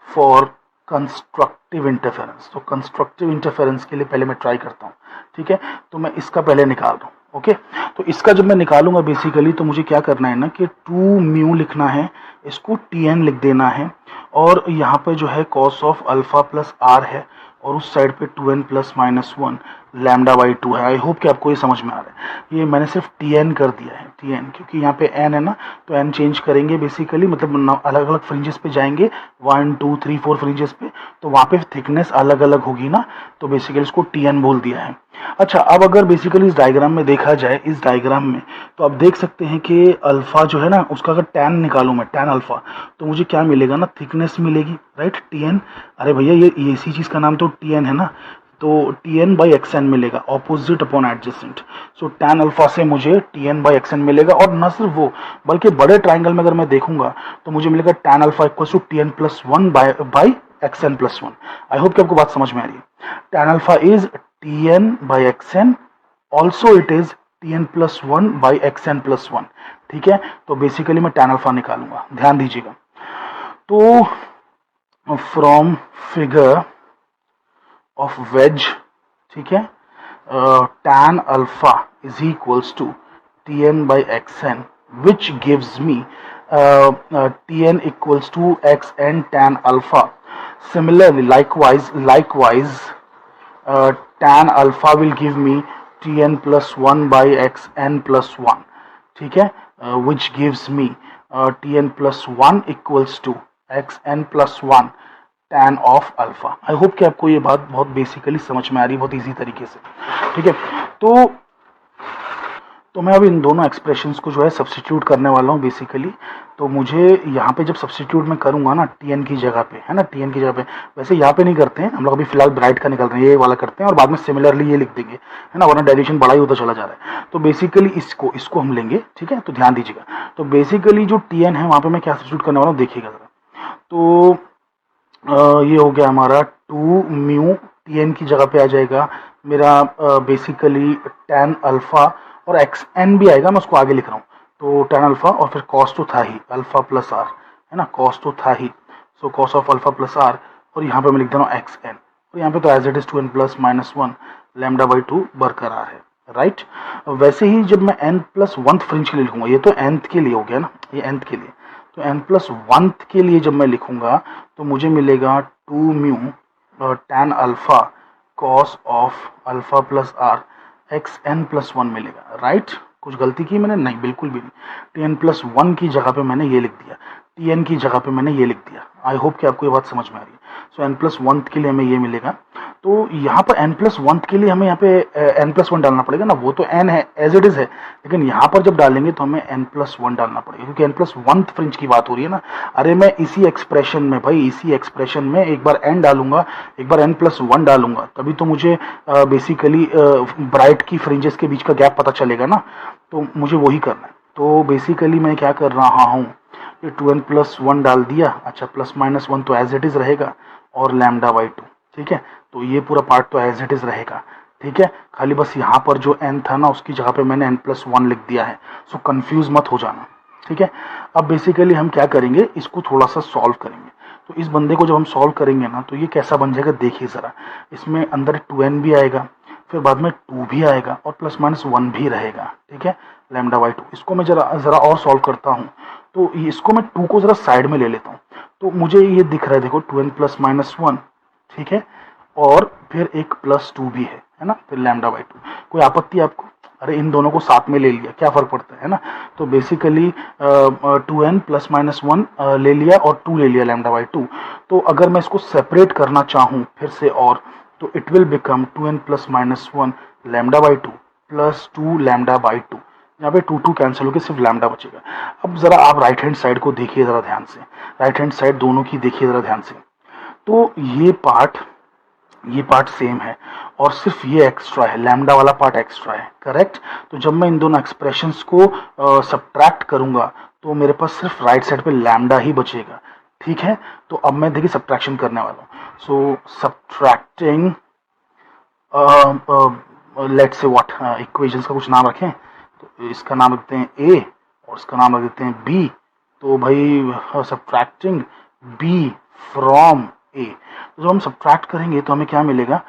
for constructive interference. तो कंस्ट्रक्टिव इंटरफेरेंस के लिए पहले मैं ट्राई करता हूँ, ठीक है। तो मैं इसका पहले निकाल दूँ, ओके। तो इसका जब मैं निकालूंगा बेसिकली, तो मुझे क्या करना है ना कि 2 म्यू लिखना है, इसको Tn लिख देना है, और यहाँ पे जो है cos of alpha plus r है, और उस साइड पे 2n प्लस -1, लैम्डा बाई 2 है। आई होप कि आपको ये समझ में आ रहा है। ये मैंने सिर्फ टी एन कर दिया है, टी एन, क्योंकि यहाँ पे एन है ना, तो एन चेंज करेंगे बेसिकली, मतलब अलग अलग फ्रिंजेस पे जाएंगे, 1 2 3 4 फ्रिंजेस पे, तो वहाँ पे थिकनेस अलग अलग होगी ना, तो बेसिकली इसको टी एन बोल दिया है। अच्छा, अब अगर बेसिकली इस डायग्राम में देखा जाए, इस डायग्राम में तो आप देख सकते हैं कि अल्फा जो है ना, उसका अगर टैन निकालूं मैं, टैन अल्फा, तो मुझे क्या मिलेगा ना, थिकनेस मिलेगी, राइट, टी एन। अरे भैया ये इसी चीज़ का नाम तो टी एन है ना, तो T N by x N मिलेगा, opposite upon adjacent. So tan alpha से मुझे T N by x N मिलेगा, और न सिर्फ वो, बल्कि बड़े ट्राइंगल में अगर मैं देखूंगा तो मुझे मिलेगा tan alpha equal to t n plus one by x n plus one. I hope कि आपको बात समझ में आ रही है। Tan alpha is t N by x n, also it is t n plus one by x n plus one. ठीक है, तो बेसिकली मैं टैन अल्फा निकालूंगा, ध्यान दीजिएगा। तो फ्रॉम फिगर ऑफ वेज, ठीक है, tan alpha is equals to Tn by xn, which gives me Tn equals to xn tan alpha. Similarly, likewise, tan alpha will give me Tn plus 1 by xn plus 1, ठीक है, which gives me Tn plus 1 equals to xn plus 1 tan of alpha. I hope कि आपको ये बात बहुत basically समझ में आ रही है, बहुत इजी तरीके से। ठीक है, तो मैं अभी इन दोनों एक्सप्रेशंस को जो है सब्स्टिट्यूट करने वाला हूँ बेसिकली। तो मुझे यहाँ पे जब सब्स्टिट्यूट में करूँगा ना, टी एन की जगह पे, है ना, टी एन की जगह पे, वैसे यहाँ पे नहीं करते हैं हम लोग, अभी फिलहाल ब्राइट का निकल रहे हैं, ये वाला करते हैं, और बाद में सिमिलरली ये लिख देंगे, है ना, वरना डेरिवेशन बड़ा ही होता चला जा रहा है। तो बेसिकली इसको हम लेंगे, ठीक है, तो ध्यान दीजिएगा। तो बेसिकली जो टी एन है वहाँ पर मैं क्या सब्स्टिट्यूट करने वाला हूँ, देखिएगा जरा। तो ये हो गया हमारा 2 म्यू, टी एन की जगह पे आ जाएगा मेरा बेसिकली टैन अल्फा, और एक्स एन भी आएगा, मैं उसको आगे लिख रहा हूँ। तो टैन अल्फा और फिर कॉस तो था ही अल्फा प्लस आर, है ना, कॉस तो था ही, so cos of alpha plus are, और यहाँ पे मैं लिख दे रहा हूँ एक्स एन, और यहाँ पे तो as it is 2n plus minus one lambda by 2 बरकरार है, राइट। वैसे ही जब मैं n प्लस वन फ्रिंज के लिए लिखूंगा, ये तो nth के लिए हो गया ना, ये nth के लिए, तो n प्लस वन के लिए जब मैं लिखूंगा तो मुझे मिलेगा 2 mu tan alpha cos of alpha plus r x n plus one मिलेगा, राइट। कुछ गलती की मैंने? नहीं, बिल्कुल भी नहीं। टी एन प्लस वन की जगह पे मैंने ये लिख दिया, टी एन की जगह पे मैंने ये लिख दिया। आई होप कि आपको ये बात समझ में आ रही है। सो एन प्लस वन के लिए हमें ये मिलेगा। तो यहाँ पर एन प्लस वन के लिए हमें यहाँ पे एन प्लस वन डालना पड़ेगा ना, वो तो एन है एज इट इज है, लेकिन यहाँ पर जब डालेंगे तो हमें एन प्लस वन डालना पड़ेगा, क्योंकि एन प्लस वन फ्रिंज की बात हो रही है ना। अरे मैं इसी एक्सप्रेशन में भाई, इसी एक्सप्रेशन में एक बार एन डालूंगा, एक बार एन प्लस वन डालूंगा, तभी तो मुझे बेसिकली ब्राइट की फ्रिंजेस के बीच का गैप पता चलेगा ना। तो मुझे वही करना है। तो बेसिकली मैं क्या कर रहा हूँ, ये 2n प्लस वन डाल दिया, अच्छा प्लस माइनस वन तो एज इट इज रहेगा, और लैम्डा बाई 2, ठीक है। तो ये पूरा पार्ट तो एज इट इज रहेगा, ठीक है। खाली बस यहाँ पर जो n था ना, उसकी जगह पे मैंने n प्लस वन लिख दिया है। सो कंफ्यूज मत हो जाना, ठीक है। अब बेसिकली हम क्या करेंगे, इसको थोड़ा सा सॉल्व करेंगे। तो इस बंदे को जब हम सॉल्व करेंगे ना, तो ये कैसा बन जाएगा देखिए ज़रा। इसमें अंदर 2n भी आएगा, फिर बाद में 2 भी आएगा, और प्लस माइनस 1 भी रहेगा, ठीक है, लैम्डा बाई 2। इसको मैं ज़रा और सॉल्व करता हूँ। तो इसको मैं 2 को ज़रा साइड में ले लेता हूँ। तो मुझे ये दिख रहा है, देखो 2n प्लस माइनस वन, ठीक है, और फिर एक प्लस 2 भी है ना, फिर लैम्डा बाई 2। कोई आपत्ति आपको? अरे इन दोनों को साथ में ले लिया, क्या फ़र्क पड़ता है ना। तो basically 2n plus minus one ले लिया, और 2 ले लिया लैम्डा बाई 2। तो अगर मैं इसको सेपरेट करना चाहूँ फिर से, और तो it will become 2n plus minus one lambda by 2 plus 2 lambda by 2। यहाँ पे 2 कैंसिल होकर सिर्फ लैम्डा बचेगा। अब ज़रा आप राइट हैंड साइड को देखिए ज़रा ध्यान से, राइट हैंड साइड दोनों की देखिए ज़रा ध्यान से। तो ये पार्ट सेम है, और सिर्फ ये एक्स्ट्रा है, लैम्डा वाला पार्ट एक्स्ट्रा है, करेक्ट। तो जब मैं इन दोनों एक्सप्रेशंस को सब्ट्रैक्ट करूंगा तो मेरे पास सिर्फ राइट साइड पे लैम्डा ही बचेगा, ठीक है। तो अब मैं देखिए सब्ट्रैक्शन करने वाला हूँ। So subtracting, let's say what, equations का कुछ नाम रखें, तो इसका नाम रखते हैं ए, और इसका नाम रख देते हैं बी। तो भाई सब्ट्रैक्टिंग बी फ्रॉम ए, तो जब हम सब्ट्रैक्ट करेंगे तो हमें क्या मिलेगा,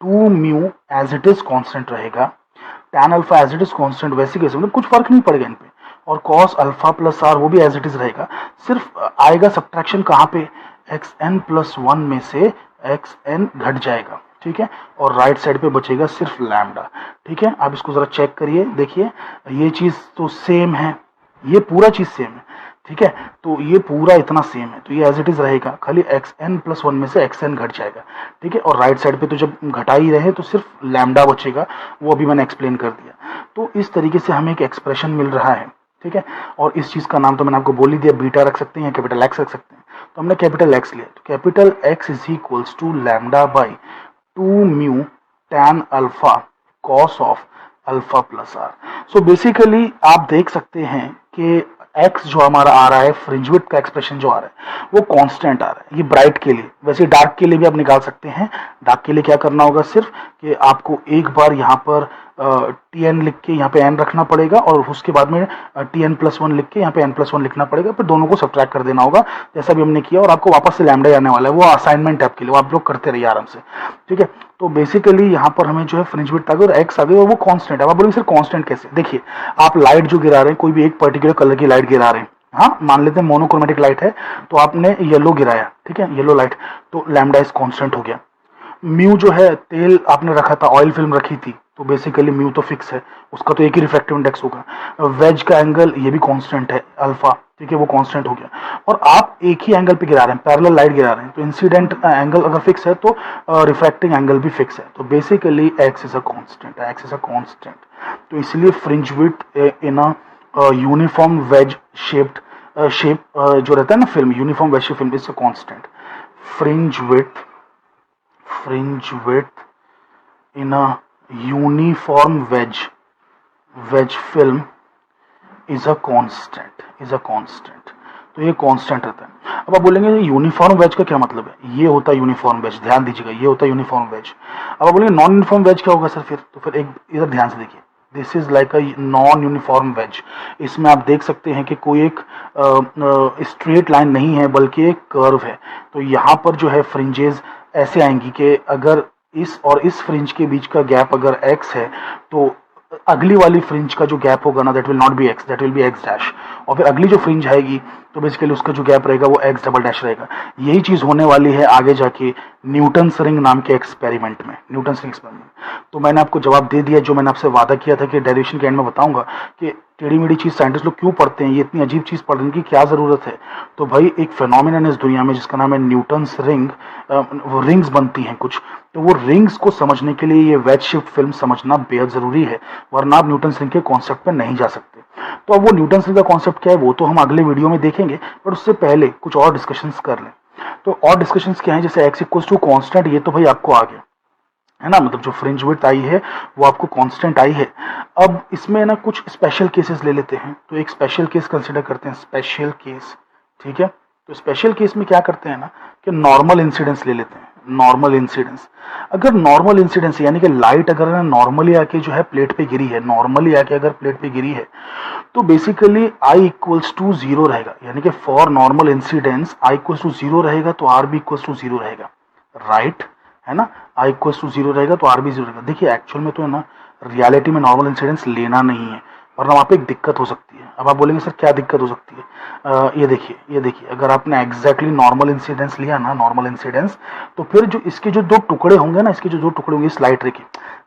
2 mu as it is constant रहेगा, tan alpha as it is constant, वैसे कैसे, मतलब कुछ फर्क नहीं पड़ेगा इन पे, और कॉस अल्फा प्लस आर वो भी एज इट इज रहेगा। सिर्फ आएगा सब्ट्रैक्शन कहाँ पे, एक्स एन प्लस वन में से एक्स एन घट जाएगा, ठीक है, और राइट साइड पे बचेगा सिर्फ लैम्डा। ठीक है, आप इसको जरा चेक करिए, देखिए ये चीज तो सेम है, ये पूरा चीज सेम है। ठीक है, तो ये पूरा इतना सेम है, तो ये एज इट इज रहेगा, खाली xn+1 में से xn घट जाएगा। ठीक है, और राइट साइड पे तो जब घटा ही रहे तो सिर्फ लैम्डा बचेगा, वो अभी मैंने एक्सप्लेन कर दिया। तो इस तरीके से हमें एक एक्सप्रेशन मिल रहा है। ठीक है, और इस चीज का नाम तो मैंने आपको बोल ही दिया, बीटा रख सकते हैं, कैपिटल एक्स रख सकते हैं। तो हमने कैपिटल एक्स लिया, तो capital X is equals to lambda by 2 mu tan alpha cos of alpha plus r. So basically आप देख सकते हैं कि एक्स जो हमारा आ रहा है, फ्रिंज विड्थ का एक्सप्रेशन जो आ रहा है वो कांस्टेंट आ रहा है, ये ब्राइट के लिए। वैसे डार्क के लिए भी आप निकाल सकते हैं। डार्क के लिए क्या करना होगा, सिर्फ कि आपको एक बार यहाँ पर Tn लिख के यहाँ पे n रखना पड़ेगा, और उसके बाद में Tn+1 लिख के यहाँ पे n+1 लिखना पड़ेगा, फिर दोनों को सब्ट्रैक्ट कर देना होगा, जैसा भी हमने किया, और आपको वापस से लैम्डा आने वाला है। वो असाइनमेंट है आपके लिए, वो आप लोग करते रहिए आराम से। ठीक है, तो बेसिकली यहाँ पर हमें जो है फ्रिंज विड्थ आ गई और एक्स आ गई, और वो कांस्टेंट है। आप बोलेंगे सर कांस्टेंट कैसे? देखिए, आप लाइट जो गिरा रहे हैं, कोई भी एक पर्टिकुलर कलर की लाइट गिरा रहे हैं, हाँ मान लेते हैं मोनोक्रोमेटिक लाइट है, तो आपने येलो गिराया, ठीक है, येलो लाइट, तो लैम्डा इज कांस्टेंट हो गया। म्यू जो है, तेल आपने रखा था, ऑयल फिल्म रखी थी, तो बेसिकली म्यू तो फिक्स है, उसका तो एक ही रिफ्रैक्टिव इंडेक्स होगा। वेज का एंगल ये भी कांस्टेंट है, अल्फा, ठीक है, वो कांस्टेंट हो गया। और आप एक ही एंगल पे गिरा रहे हैं, पैरेलल लाइट गिरा रहे हैं, तो इंसिडेंट एंगल अगर फिक्स है तो रिफ्रैक्टिंग एंगल भी फिक्स है, तो basically x is a constant, x is a constant. तो इसलिए fringe width in a uniform wedge shaped shape जो रहता है ना film, uniform veg shape film is a constant. Fringe width in a uniform wedge film is a constant, तो ये constant रहता है। अब आप बोलेंगे यूनिफॉर्म वेज का क्या मतलब है? ये होता है यूनिफॉर्म वेज, ध्यान दीजिएगा, ये होता है यूनिफॉर्म वेज। अब आप बोलेंगे नॉन यूनिफॉर्म वेज क्या होगा सर? तो फिर एक इधर ध्यान से देखिए, this is like a non uniform wedge. इसमें आप देख सकते हैं कि कोई एक स्ट्रेट लाइन नहीं है, बल्कि एक कर्व है। तो यहाँ पर जो है फ्रिंजेस ऐसे आएंगी कि अगर इस और इस फ्रिंज के बीच का गैप अगर x है, तो अगली वाली फ्रिंज का जो गैप होगा ना, that will not be x, that will be x dash. और फिर अगली जो फ्रिंज आएगी तो बेसिकली उसका जो गैप रहेगा वो x डबल डैश रहेगा। यही चीज होने वाली है आगे जाके न्यूटन्स रिंग नाम के एक्सपेरिमेंट में, न्यूटन्स रिंग एक्सपेरिमेंट। तो मैंने आपको जवाब दे दिया, जो मैंने आपसे वादा किया था कि डेरिवेशन के एंड में बताऊंगा कि टेढ़ी मेढ़ी चीज साइंटिस्ट लोग क्यों पढ़ते हैं, ये इतनी अजीब चीज पढ़ने की क्या जरूरत है। तो भाई एक फिनोमिनन इस दुनिया में जिसका नाम है न्यूटन्स रिंग, वो रिंग्स बनती हैं कुछ, तो वो रिंग्स को समझने के लिए ये वेज शिफ्ट फिल्म समझना बेहद जरूरी है, वरना आप न्यूटन्स रिंग के कॉन्सेप्ट पे नहीं जा सकते। तो अब वो न्यूटन्स रिंग का कॉन्सेप्ट क्या है वो तो हम अगले वीडियो में देखेंगे, बट उससे पहले कुछ और डिस्कशंस कर लें। तो और डिस्कशंस क्या है, जैसे x इक्वल्स टू कॉन्स्टेंट, ये तो भाई आपको आ गया है ना, मतलब जो फ्रिंज विड्थ आई है वो आपको कांस्टेंट आई है। अब इसमें ना कुछ स्पेशल केसेस ले लेते हैं, तो एक स्पेशल केस कंसिडर करते हैं, स्पेशल केस। ठीक है, तो स्पेशल केस में क्या करते हैं ना कि नॉर्मल इंसिडेंस ले लेते हैं। नॉर्मल इंसिडेंस, अगर नॉर्मल इंसिडेंस यानी कि लाइट अगर ना नॉर्मली आके जो है प्लेट पे गिरी है, नॉर्मली आके अगर प्लेट पे गिरी है, तो बेसिकली I इक्वल्स टू 0 रहेगा, यानी कि for normal incidence I equals to 0 रहेगा तो R भी इक्वल्स टू 0 रहेगा, राइट है ना। I इक्वल्स टू 0 रहेगा तो R भी 0 रहेगा। देखिए एक्चुअल में तो है ना, रियलिटी में नॉर्मल इंसिडेंस लेना नहीं है, वरना वहाँ पे एक दिक्कत हो सकती है। अब आप बोलेंगे सर क्या दिक्कत हो सकती है? ये देखिए अगर आपने एग्जैक्टली नॉर्मल इंसिडेंस लिया ना, नॉर्मल इंसिडेंस, तो फिर जो इसके जो दो टुकड़े होंगे ना, इसके जो दो टुकड़े होंगे इस लाइट रे के,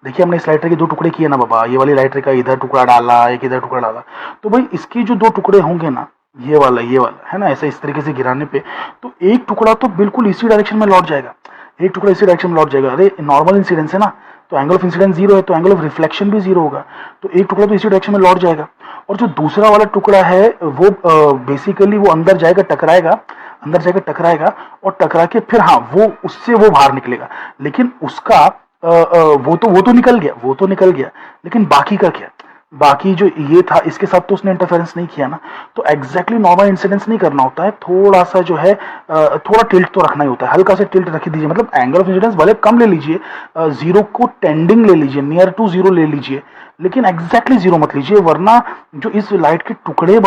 देखिए हमने इस लाइट रे के दो टुकड़े किए ना बाबा, ये वाली लाइट रे का इधर टुकड़ा डाला, एक इधर टुकड़ा डाला, तो भाई इसके जो दो टुकड़े होंगे ना, ये वाला है ना, ऐसा इस तरीके से गिराने पे, तो एक टुकड़ा तो बिल्कुल इसी डायरेक्शन में लौट जाएगा, एक टुकड़ा इसी डायरेक्शन में लौट जाएगा। अरे नॉर्मल इंसिडेंस है ना, तो एंगल ऑफ इंसिडेंस 0 है, तो एंगल ऑफ रिफ्लेक्शन भी 0 होगा, तो एक टुकड़ा तो इसी डायरेक्शन में लौट जाएगा। और जो दूसरा वाला टुकड़ा है वो बेसिकली वो अंदर जाएगा, टकराएगा और टकरा के फिर हाँ वो उससे वो बाहर निकलेगा, लेकिन उसका वो तो निकल गया, लेकिन बाकी का क्या? बाकी जो ये था इसके साथ तो उसने इंटरफेरेंस नहीं किया ना। तो एग्जैक्टली नॉर्मल इंसिडेंस नहीं करना होता है, थोड़ा सा जो है थोड़ा टिल्ट तो रखना ही होता है, हल्का सा टिल्ट रख दीजिए, मतलब एंगल ऑफ इंसिडेंस भले कम ले लीजिए, 0 को टेंडिंग ले लीजिए, नियर टू 0 ले लीजिए, लेकिन एग्जैक्टली 0 मत लीजिए, वरना जो इस लाइट के टुकड़े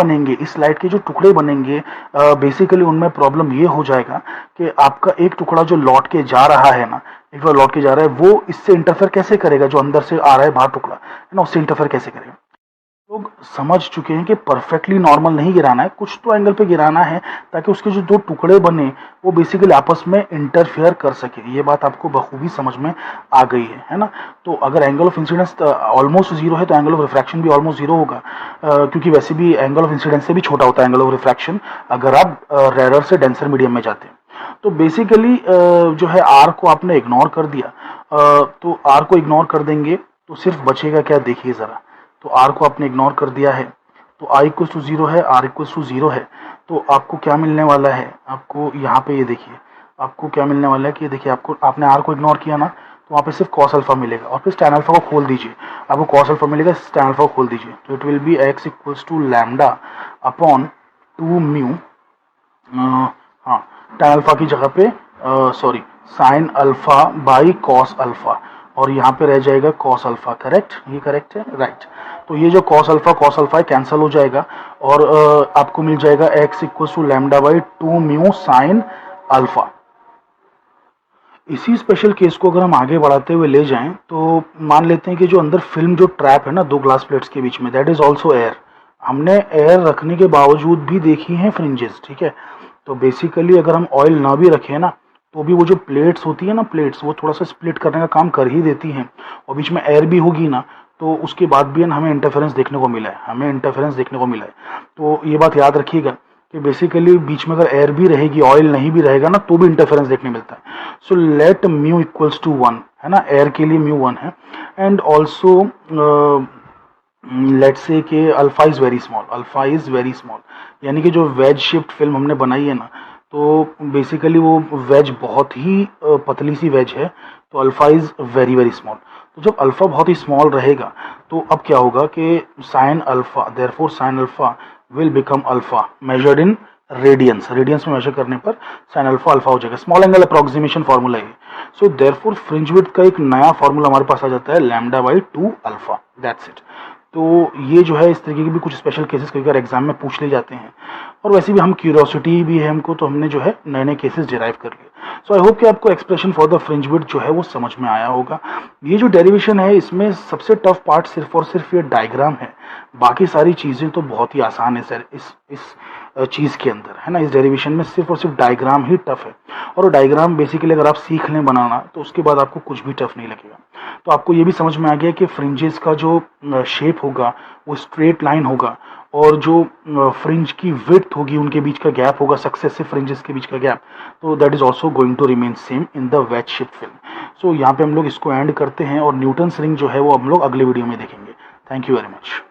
बनेंगे, बेसिकली उनमें प्रॉब्लम ये हो जाएगा कि आपका एक टुकड़ा जो लौट के जा रहा है ना, वो इससे इंटरफेयर कैसे करेगा, जो अंदर से आ रहा है बाहर टुकड़ा है ना, उससे इंटरफेयर कैसे करेगा। लोग समझ चुके हैं कि परफेक्टली नॉर्मल नहीं गिराना है, कुछ तो एंगल पे गिराना है ताकि उसके जो दो टुकड़े बने वो बेसिकली आपस में इंटरफेयर कर सके। ये बात आपको बखूबी समझ में आ गई है ना। तो अगर angle of incidence almost zero है तो एंगल ऑफ रिफ्रैक्शन भी ऑलमोस्ट जीरो होगा, क्योंकि वैसे भी एंगल ऑफ इंसिडेंस से भी छोटा होता है एंगल ऑफ रिफ्रैक्शन अगर आप रेडर से डेंसर मीडियम में जाते हैं। तो बेसिकली जो है आर को आपने इग्नोर कर दिया, तो आर को इग्नोर कर देंगे तो सिर्फ बचेगा क्या, देखिए ज़रा। तो आर को आपने इग्नोर कर दिया है तो आई इक्वल टू जीरो है, आर इक्वल टू जीरो है। तो आपको क्या मिलने वाला है, आपको यहाँ पे ये देखिए आपको क्या मिलने वाला है कि ये देखिए आपको, आपने आर को इग्नोर किया ना तो वहाँ पे सिर्फ कॉस अल्फा मिलेगा और फिर टैन अल्फा को खोल दीजिए, आपको कॉस अल्फा मिलेगा, टैन अल्फा को खोल दीजिए तो it will be x equals to lambda upon 2 mu, हाँ टैन अल्फा की जगह पे sorry sine alpha by cos alpha, और यहाँ पे रह जाएगा कॉस अल्फा। करेक्ट, ये करेक्ट है, राइट। तो ये जो कॉस अल्फा है कैंसिल हो जाएगा और आपको मिल जाएगा x equal to lambda by 2 mu sine alpha. इसी स्पेशल केस को अगर हम आगे बढ़ाते हुए ले जाएं तो मान लेते हैं कि जो अंदर फिल्म जो ट्रैप है ना दो ग्लास प्लेट्स के बीच में, दैट इज ऑल्सो एयर। हमने एयर रखने के बावजूद भी देखी हैं फ्रिंजेस, ठीक है। तो बेसिकली अगर हम ऑयल ना भी रखें ना तो भी वो जो प्लेट्स होती है ना, प्लेट्स वो थोड़ा सा स्प्लिट करने का काम कर ही देती हैं, और बीच में एयर भी होगी ना तो उसके बाद भी हमें इंटरफेरेंस देखने को मिला है, तो ये बात याद रखिएगा कि बेसिकली बीच में अगर एयर भी रहेगी ऑयल नहीं भी रहेगा ना तो भी इंटरफेरेंस देखने मिलता है। So let mu equals to 1 है ना, एयर के लिए म्यू 1 है, एंड ऑल्सो लेट्स से कि अल्फा इज़ वेरी स्मॉल, यानी कि जो वेज शिफ्ट फिल्म हमने बनाई है ना तो बेसिकली वो वेज बहुत ही पतली सी वेज है, तो alpha is very very small. तो जब अल्फा बहुत ही स्मॉल रहेगा तो अब क्या होगा कि sine alpha, therefore sine alpha will become alpha measured in radiance में मेजर करने पर साइन अल्फा हो जाएगा। स्मॉल एंगल अप्रोक्सीमेशन फार्मूला है। सो देयरफॉर फ्रिंज विड्थ का एक नया फार्मूला हमारे पास आ जाता है lambda by 2 alpha, that's it. तो ये जो है इस तरीके के भी कुछ स्पेशल केसेस कई बार एग्जाम में पूछ ले जाते हैं, और वैसे भी हम क्यूरियोसिटी भी है हमको, तो हमने जो है नए नए केसेस डिराइव कर लिए। सो आई होप कि आपको expression for the fringe width जो है वो समझ में आया होगा। ये जो डेरिवेशन है इसमें सबसे टफ पार्ट सिर्फ और सिर्फ ये डायग्राम है, बाकी सारी चीज़ें तो बहुत ही आसान है सर इस चीज़ के अंदर, है ना। इस डेरिवेशन में सिर्फ और सिर्फ डायग्राम ही टफ है, और वो डायग्राम बेसिकली अगर आप सीख लें बनाना तो उसके बाद आपको कुछ भी टफ नहीं लगेगा। तो आपको ये भी समझ में आ गया कि फ्रिंजेस का जो शेप होगा वो स्ट्रेट लाइन होगा, और जो फ्रिंज की विड्थ होगी उनके बीच का गैप होगा, सक्सेसिव फ्रिंजेस के बीच का गैप, तो that is also going to remain same in the wedge shape film. सो यहाँ पे हम लोग इसको एंड करते हैं, और न्यूटन्स रिंग जो है वो हम लोग अगले वीडियो में देखेंगे। Thank you very much.